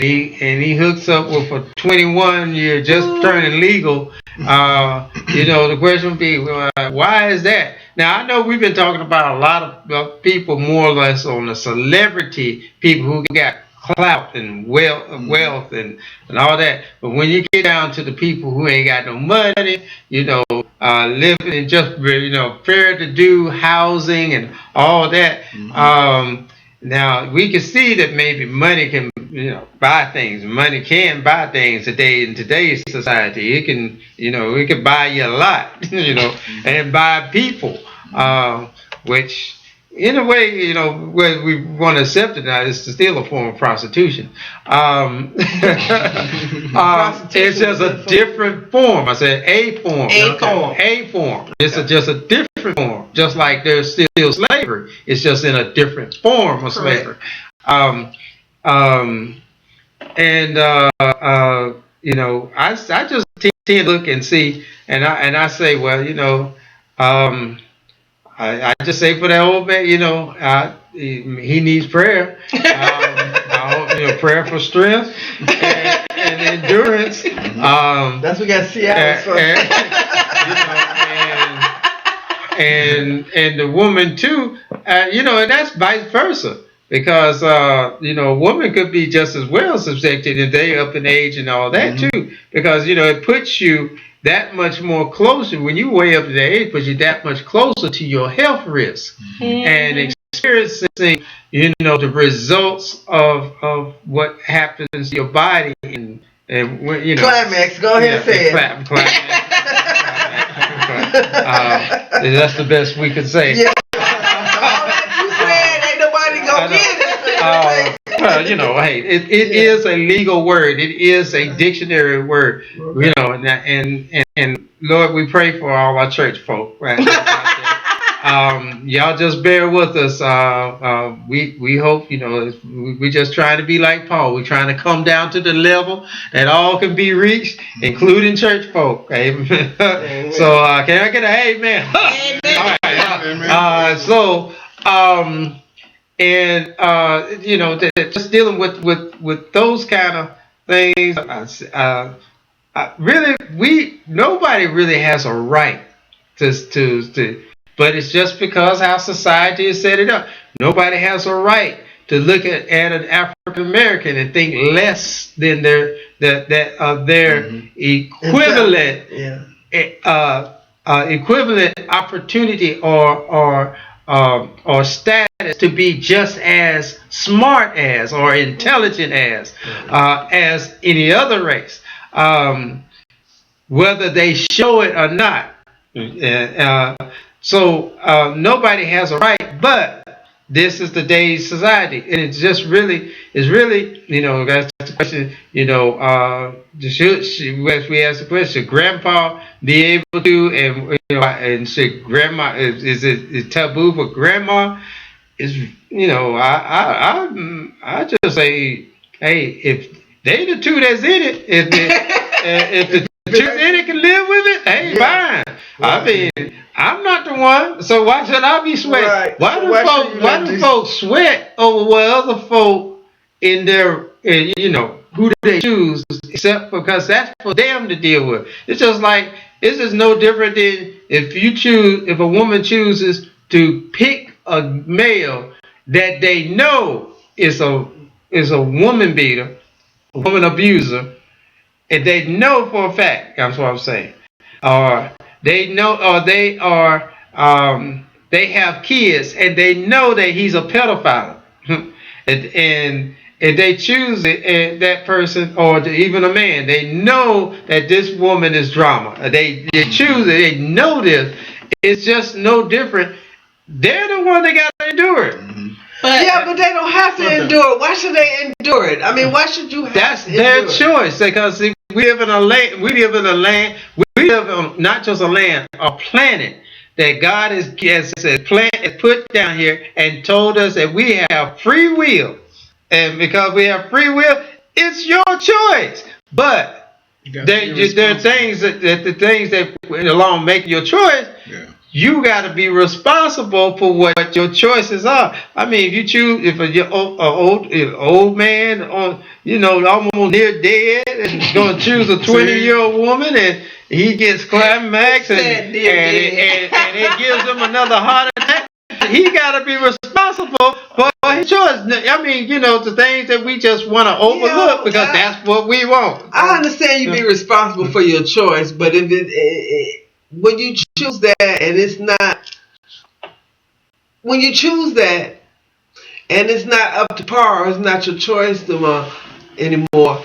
he hooks up with a 21-year just turning legal. The question would be, why is that? Now I know we've been talking about a lot of people more or less on the celebrity people who got clout and wealth and all that. But when you get down to the people who ain't got no money, living in just fair to do housing and all that. Now we can see that maybe money can buy things. Money can buy things today in today's society. It can buy you a lot, and buy people, which in a way, whether we want to accept it or not, it's still a form of prostitution. It's just a different form. I said a form. A form. It's just a different form. Just like there's still slavery. It's just in a different form of slavery. I just tend to look and see, and I say, well, I just say for that old man, he needs prayer. Prayer for strength and endurance. That's what we got Seattle. And the woman too, and that's vice versa. Because a woman could be just as well subjected if they up in age and all that too. Because it puts you that much more closer when you way up to the age, puts you that much closer to your health risks and experiencing the results of what happens to your body and climax. Go ahead and say it. Climax. That's the best we could say. Yeah. Hey, it is a legal word. It is a dictionary word. And Lord, we pray for all our church folk. Right? Y'all just bear with us. We hope we just trying to be like Paul. We're trying to come down to the level that all can be reached, including church folk. Amen. So can I get a amen? All right. Just dealing with those kind of things. Nobody really has a right to, but it's just because how society has set it up. Nobody has a right to look at an African American and think less than their equivalent equivalent opportunity or status to be just as smart as or intelligent as any other race, whether they show it or not. So nobody has a right, but this is today's society, and it's just really, that's the question. We ask the question: should Grandpa be able to, and should Grandma? Is it taboo for Grandma? I just say, hey, if they the two that's in it, if the two in it can live with it, hey, fine. I mean, I'm not the one, so why should I be sweating? Right. Why do folks sweat over what other folk in their, who they choose, except because that's for them to deal with. It's just like, it's just no different than if a woman chooses to pick a male that they know is a woman beater, a woman abuser, and they know for a fact, that's what I'm saying, or they know, or they are, they have kids and they know that he's a pedophile, and they choose it, and that person, or even a man, they know that this woman is drama. They choose it. They know this. It's just no different. They're the one that got to endure it. But they don't have to endure it. Why should they endure it? I mean, why should you have That's to endure their choice. Because we live in a land. We live on not just a land, a planet that God has put down here and told us that we have free will. And because we have free will, it's your choice. But there are things that along making your choice, you got to be responsible for what your choices are. I mean, if you choose, if a old man, or almost near dead, and going to choose a 20-year-old woman, and he gets climax, and it gives him another heart attack, he got to be responsible for his choice. I mean, the things that we just want to overlook because that's what we want. I understand you be responsible for your choice, but if when you choose that and it's not, when you choose that and it's not up to par, or it's not your choice anymore,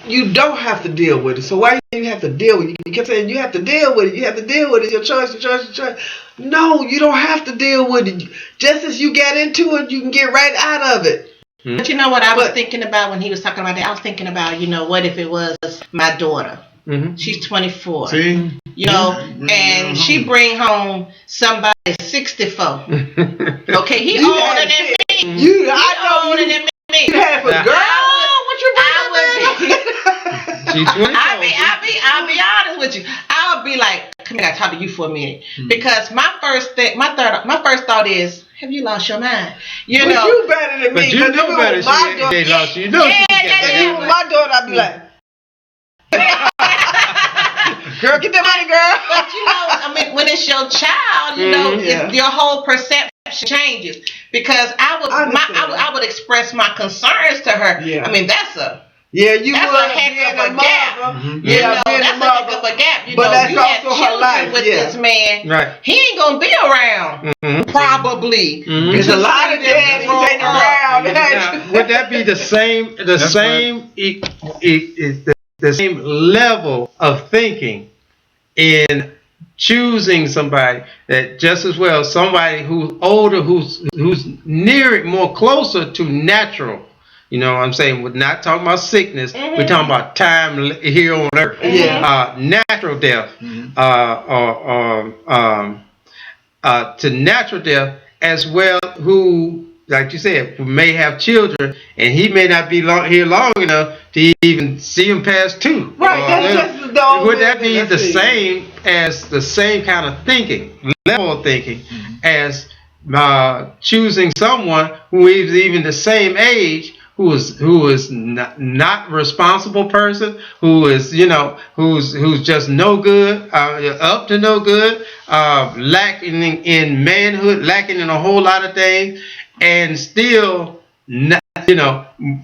you don't have to deal with it. So why do you have to deal with it? You kept saying you have to deal with it. You have to deal with it. Your choice, your choice, your choice. No, you don't have to deal with it. Just as you get into it, you can get right out of it. But you know what I was thinking about when he was talking about that? I was thinking about, what if it was my daughter? Mm-hmm. She's 24. See? And she bring home somebody 64. Okay, he older than me. Older than me. You had a girl? What you She's 24. I'll be honest with you. I'll be like, come here, I talk to you for a minute. Because my first thought is, have you lost your mind? But you better than me. But you know better. She ain't lost you. My daughter, I'd be like, girl, get that money, girl. But when it's your child, your whole perception changes. Because I would express my concerns to her. Yeah. I mean, that's a heck of a gap. Mm-hmm. That's a heck of a gap. But that's you also had her life with this man. Right. He ain't gonna be around. Mm-hmm. Probably. Mm-hmm. There's a lot of daddies ain't around. Now, would that be the same? The same level of thinking in choosing somebody that just as well somebody who's older, who's near it, more closer to natural. You know what I'm saying? We're not talking about sickness. Mm-hmm. We're talking about time here on earth. Mm-hmm. Natural death, to natural death as well. Who, like you said, may have children, and he may not be here long enough to even see them past 2. Right. Would that be the same as the same kind of thinking, level of thinking, as choosing someone who is even the same age, who is not responsible person, who is who's just no good, up to no good, lacking in manhood, lacking in a whole lot of things, and still not,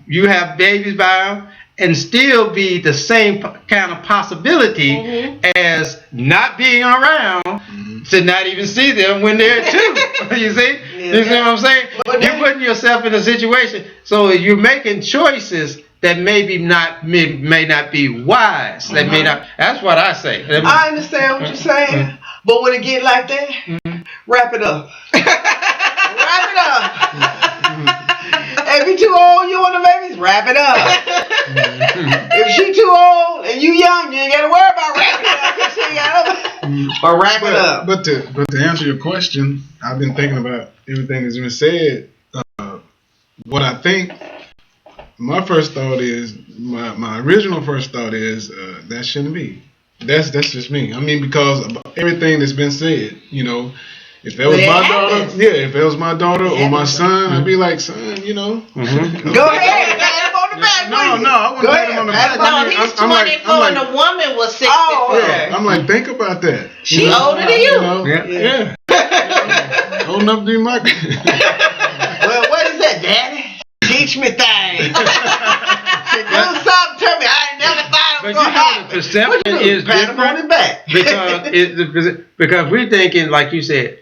you have babies by them, and still be the same kind of possibility as not being around to not even see them when they're 2. You see? You see what I'm saying? You're putting yourself in a situation, so you're making choices that may not be wise. That may not. That's what I say. I understand what you're saying, but when it get like that, wrap it up. Wrap it up. If you too old, you want the babies, wrap it up. If she too old and you young, you ain't got to worry about wrapping it up. But wrap it up. But to answer your question, I've been thinking about everything that's been said. What I think, my first thought is, my original first thought is that shouldn't be. That's just me. I mean, because of everything that's been said, if that was my daughter, if it was my daughter or my son, I'd be like, son, Mm-hmm. Go ahead, pat him on the back. No, I wouldn't pat him on the back. No, he's 24 and the woman was 64. Oh, okay. I'm like, think about that. She older than you. Yeah. Old enough to be my. Well, what is that, Daddy? Teach me things. Do something to me. I ain't never thought it was going to happen. The perception is different because we're thinking, like you said,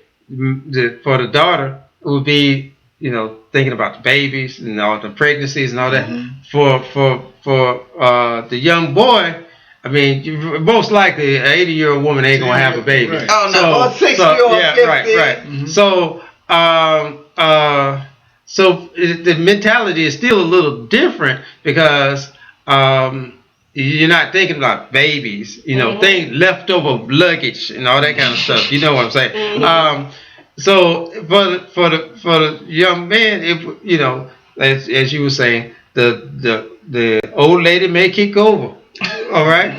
for the daughter, it would be, thinking about the babies and all the pregnancies and all that. Mm-hmm. For the young boy, I mean, most likely an 80-year-old woman ain't gonna have a baby. Right. Oh no, or 60-year-old. Yeah, right. Mm-hmm. So the mentality is still a little different because you're not thinking about babies, things, leftover luggage and all that kind of stuff. You know what I'm saying? Mm-hmm. So for the young man, as you were saying, the old lady may kick over. All right.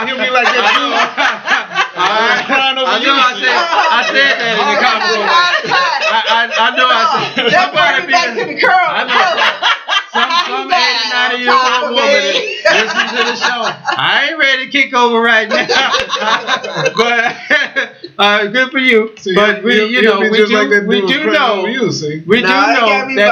he'll be like that too. I know I said that in the conversation. I know I said That brought me back to the curl. I know. Some 80, 90-year-old woman listen to the show. I ain't ready to kick over right now. But good for you. See, but we do know that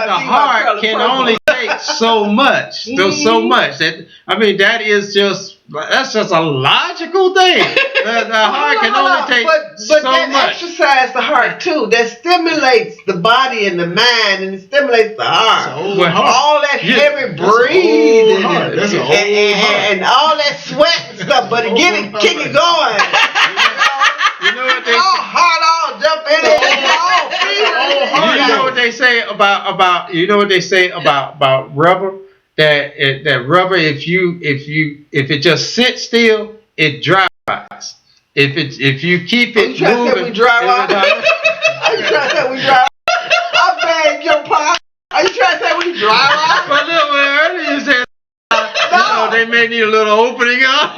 the heart can only take so much. So much. That is just a logical thing. The heart can only take so that much. Exercise the heart too. That stimulates the body and the mind, and it stimulates the heart. All that heavy breathing and all that sweat and stuff, but to get it, kick it going. You know what they all heart, all jump in it, all feeling. You know what they say about rubber? That rubber, if it just sits still, it dries. If you keep it moving, we dry out? Are you trying to say we dry out? I beg your pardon. Are you trying to say we dry out? Well, look, earlier you said they may need a little opening up.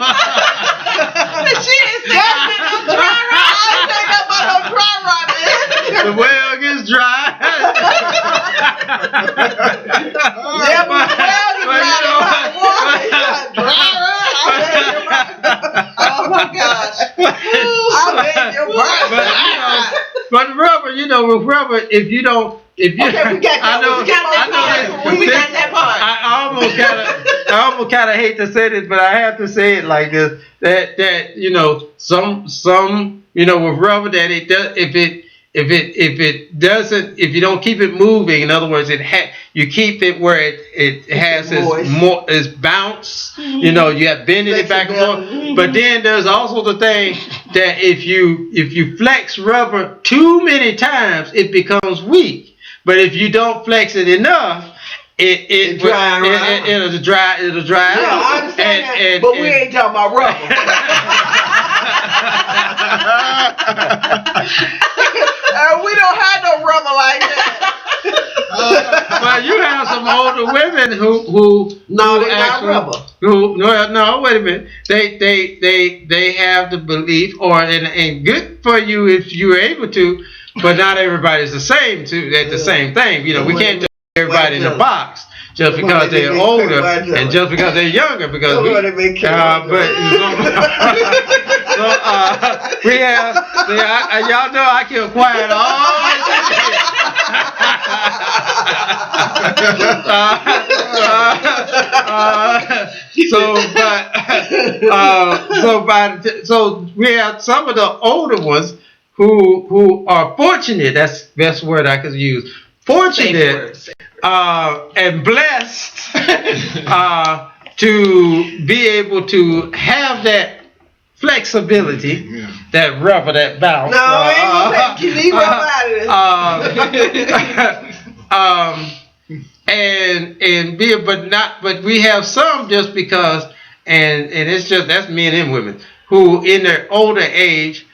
She is definitely no dry rot. I ain't say nothing about no dry rot, man. The well gets dry. Yeah, but the well gets dry. Oh my gosh. But rubber, with rubber, if you okay, we got that part. I almost kind of hate to say this, but I have to say it like this: that some with rubber, that it does, if you don't keep it moving, in other words, you keep it where it has its bounce. Mm-hmm. You have bending it back and forth. Mm-hmm. But then there's also the thing that if you flex rubber too many times, it becomes weak. But if you don't flex it enough, it'll dry. Yeah, I understand that, but we ain't talking about rubber. We don't have no rubber like that. Well, you have some older women who they're not rubber. No, wait a minute. They have the belief, and good for you if you're able to, but not everybody's the same the same thing. We can't put everybody in a box just because they're older and just because they're younger. Because we have. Y'all know I keep quiet all so we have some of the older ones who are fortunate. That's the best word I could use. Fortunate and blessed to be able to have that flexibility, that rubber, that bounce. No, I ain't gonna leave rubber out of this. But we have some just because, and it's just, that's men and women who in their older age,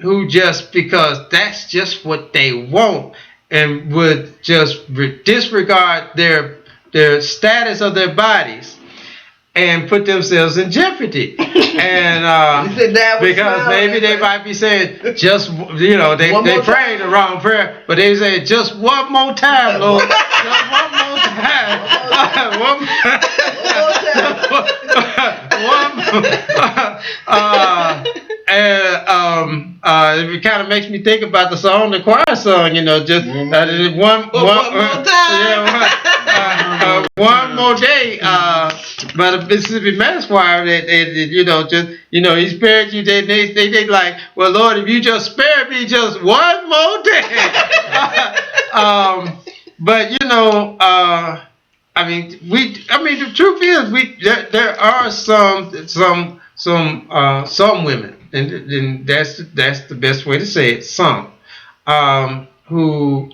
who just because that's just what they want and would just disregard their status of their bodies and put themselves in jeopardy. And because maybe they might be saying just they praying the wrong prayer, but they say just one more time, Lord. Just one more time. It kind of makes me think about the song, the choir song, just one more time. One more day. By the Mississippi Mass Choir, He spared you. They like, well, Lord, if you just spare me just one more day. But the truth is, there are some women, and that's the best way to say it. Some who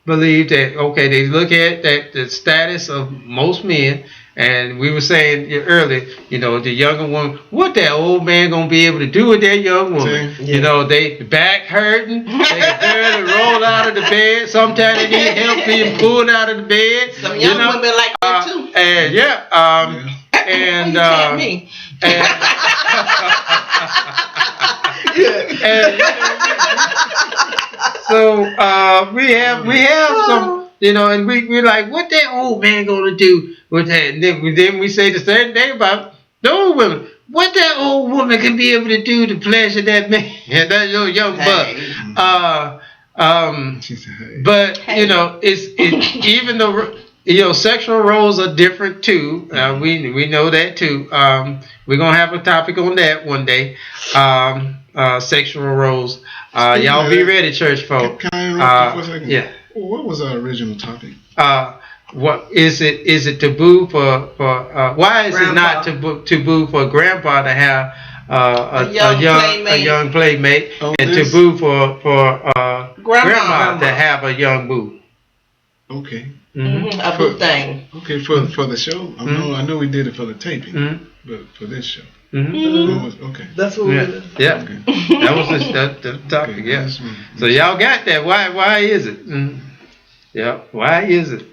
believe that they look at that the status of most men, and we were saying earlier, the younger woman, what that old man gonna be able to do with that young woman? They back hurting, they can barely roll out of the bed. Sometimes they need help being pulled out of the bed. Some young women like that too. And And, and so we have some, and we're like, what that old man gonna do with that? And then we say the same thing about the old women. What that old woman can be able to do to pleasure that man, that young buck. But it's even though sexual roles are different too. We know that too. We're gonna have a topic on that one day. Sexual roles. Y'all be ready, church folk. Can I interrupt you for a second? Yeah. What was our original topic? What is it? Is it taboo for why is grandpa. It not taboo for grandpa to have a young playmate, and taboo for grandma to have a young boo? Okay. A boo thing. Okay, for the show, I know we did it for the taping, but for this show. Okay. That's what we did. Yeah. Okay. That was the topic. Okay, yeah. So y'all got that? Why is it? Yeah. Why is it?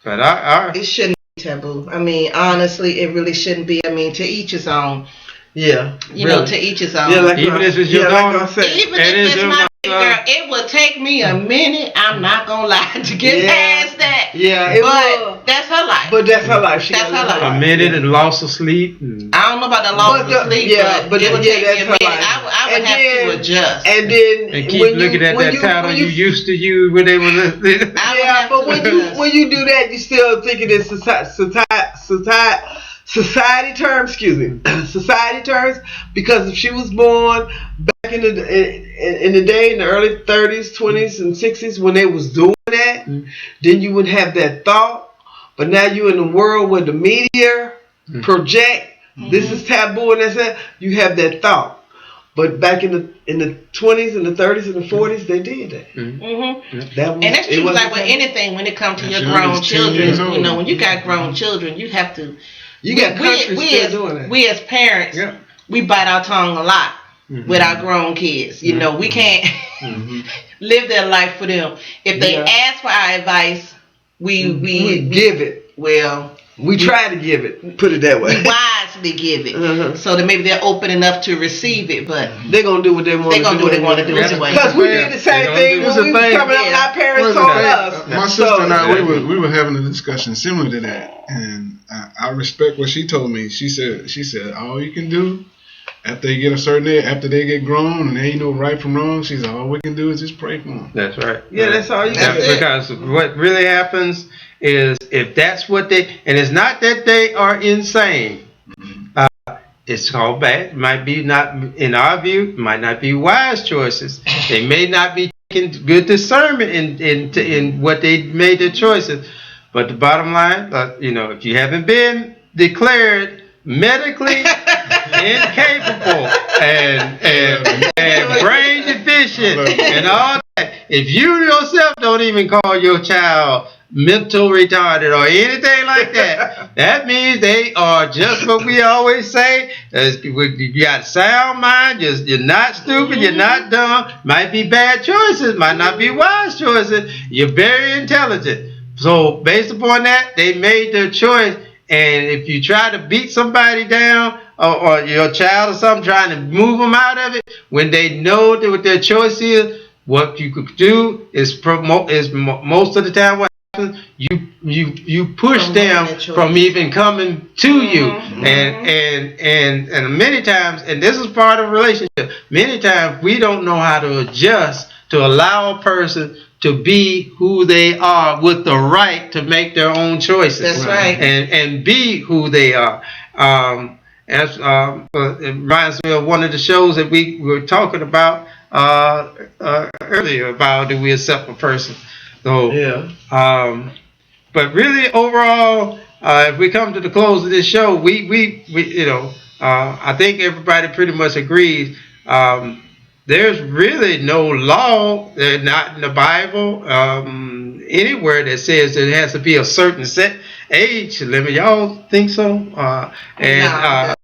But it shouldn't be taboo. I mean, honestly, it really shouldn't be. I mean, to each his own. Yeah. You know, to each his own. Yeah, like even if it's your daughter, even if it's my big girl, it would take me a minute. I'm not gonna lie to get past that. Yeah, but that's her life. But that's her life. That's her life. A minute and loss of sleep. I don't know about the loss of sleep. Yeah, but it would take that's me a her minute. life. I would have to adjust. And then keep looking at that pattern you used to use when they were listening. Yeah, but when you do that, you still thinking it's society terms, society terms, because if she was born back in the day in the early 30s, 20s, and 60s when they was doing that, then you would have that thought. But now you're in the world where the media project this is taboo and that's it. You have that thought. But back in the 20s and the 30s and the 40s, they did that. And that's true. Like with anything, when it comes to your grown children, when you got grown children, you have to. You got countries still doing that. We as parents, we bite our tongue a lot with our grown kids. You know, we can't live their life for them. If they ask for our advice, we give it. Well, we try to give it. Put it that way. We wisely give it, so that maybe they're open enough to receive it. But they're gonna do what they want. They're gonna do what they want to do anyway. Because we did the same thing when we was coming up. Our parents told us. My sister and I, we were having a discussion similar to that, and I respect what she told me. She said all you can do after they get a certain age, after they get grown and they ain't know right from wrong, she said all we can do is just pray for them. That's right. Yeah, that's all you can do. Because what really happens is if that's what and it's not that they are insane. It's called bad. It might be not, in our view, it might not be wise choices. They may not be taking good discernment in what they made their choices. But the bottom line, if you haven't been declared medically incapable and brain deficient and all that, if you yourself don't even call your child mental retarded or anything like that, that means they are just what we always say. You got a sound mind, you're not stupid, you're not dumb. Might be bad choices, might not be wise choices. You're very intelligent. So based upon that, they made their choice. And if you try to beat somebody down or your child or something, trying to move them out of it, when they know that what their choice is, what you could do is most of the time what happens, you push them from even coming to you. And many times, and this is part of a relationship, many times we don't know how to adjust to allow a person to be who they are with the right to make their own choices. That's right. And be who they are. It reminds me of one of the shows that we were talking about earlier about do we accept a person. So but really overall, if we come to the close of this show, we I think everybody pretty much agrees. There's really no law, not in the Bible, anywhere that says that it has to be a certain set age limit. Y'all think so? And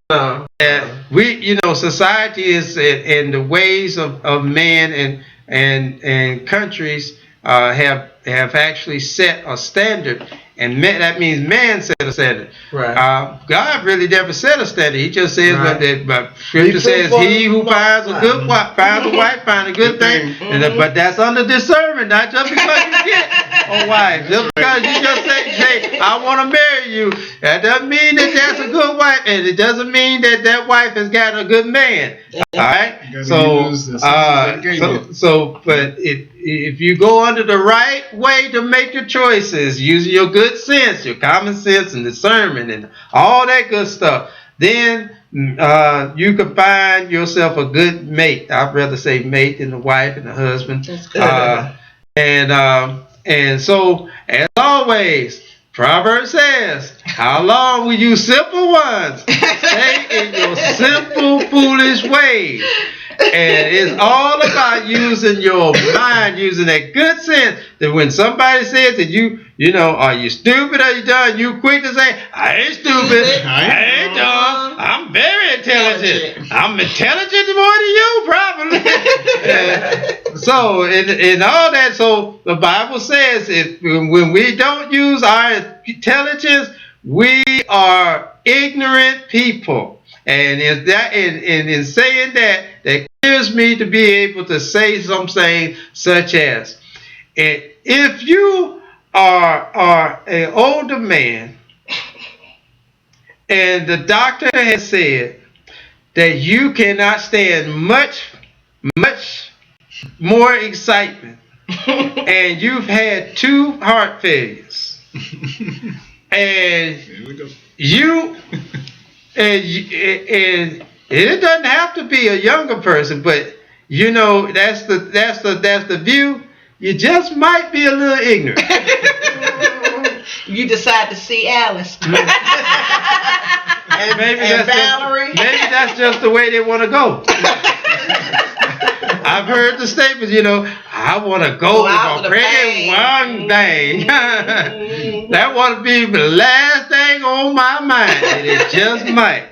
we, society is and the ways of man and countries have actually set a standard and that means man set a standard. Right. God really never set a standard. He just says but Scripture Be says, fruitful. "He who finds a good wife, finds a wife, finds a good thing." But that's under discernment, not just because you get a wife. Just because you just say, "I want to marry you," that doesn't mean that that's a good wife, and it doesn't mean that that wife has got a good man. All right. But if you go under the right way to make your choices, using your good sense, your common sense, and discernment, and all that good stuff, then you can find yourself a good mate. I'd rather say mate than the wife and the husband. And so, as always, Proverbs says, "How long will you simple ones stay in your simple, foolish ways?" And it's all about using your mind, using that good sense, that when somebody says that you know, are you stupid, are you dumb, you quick to say, "I ain't stupid, I ain't dumb, I'm very intelligent. I'm intelligent more than you, probably." So, in all that, so the Bible says when we don't use our intelligence, we are ignorant people. And in saying that clears me to be able to say something such as, if you are an older man and the doctor has said that you cannot stand much more excitement, and you've had 2 heart failures, and and it doesn't have to be a younger person, but you know that's the view. You just might be a little ignorant. You decide to see Alice. and Valerie. Maybe that's just the way they want to go. I've heard the statements, you know, "I want to go for pretty one thing." That want to be the last thing on my mind, and it just might.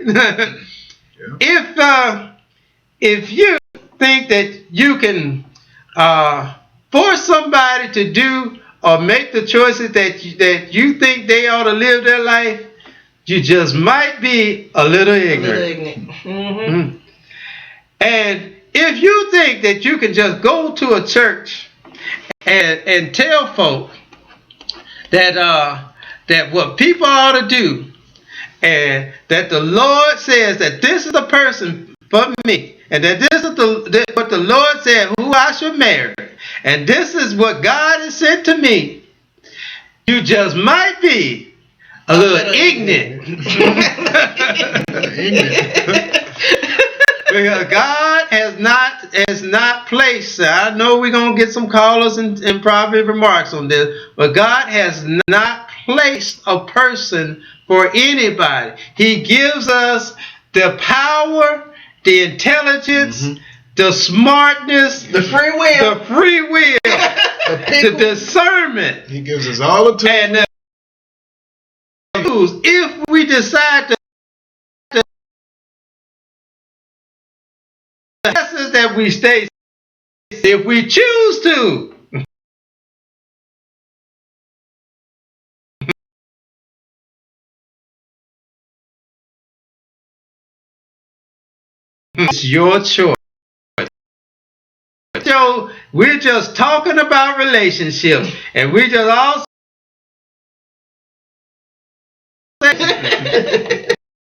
If you think that you can force somebody to do or make the choices that you think they ought to live their life, you just might be a little ignorant. And if you think that you can just go to a church and tell folk that what people ought to do, and that the Lord says that this is the person for me, and that this is what the Lord said who I should marry, and this is what God has sent to me, you just might be a little ignorant. Because God has not placed, I know we're going to get some callers and probably remarks on this, but God has not placed a person for anybody. He gives us the power, the intelligence, the smartness, the free will, the discernment. He gives us all the tools. And if we decide to, the lessons that we stay, if we choose to. It's your choice. So we're just talking about relationships, and we just all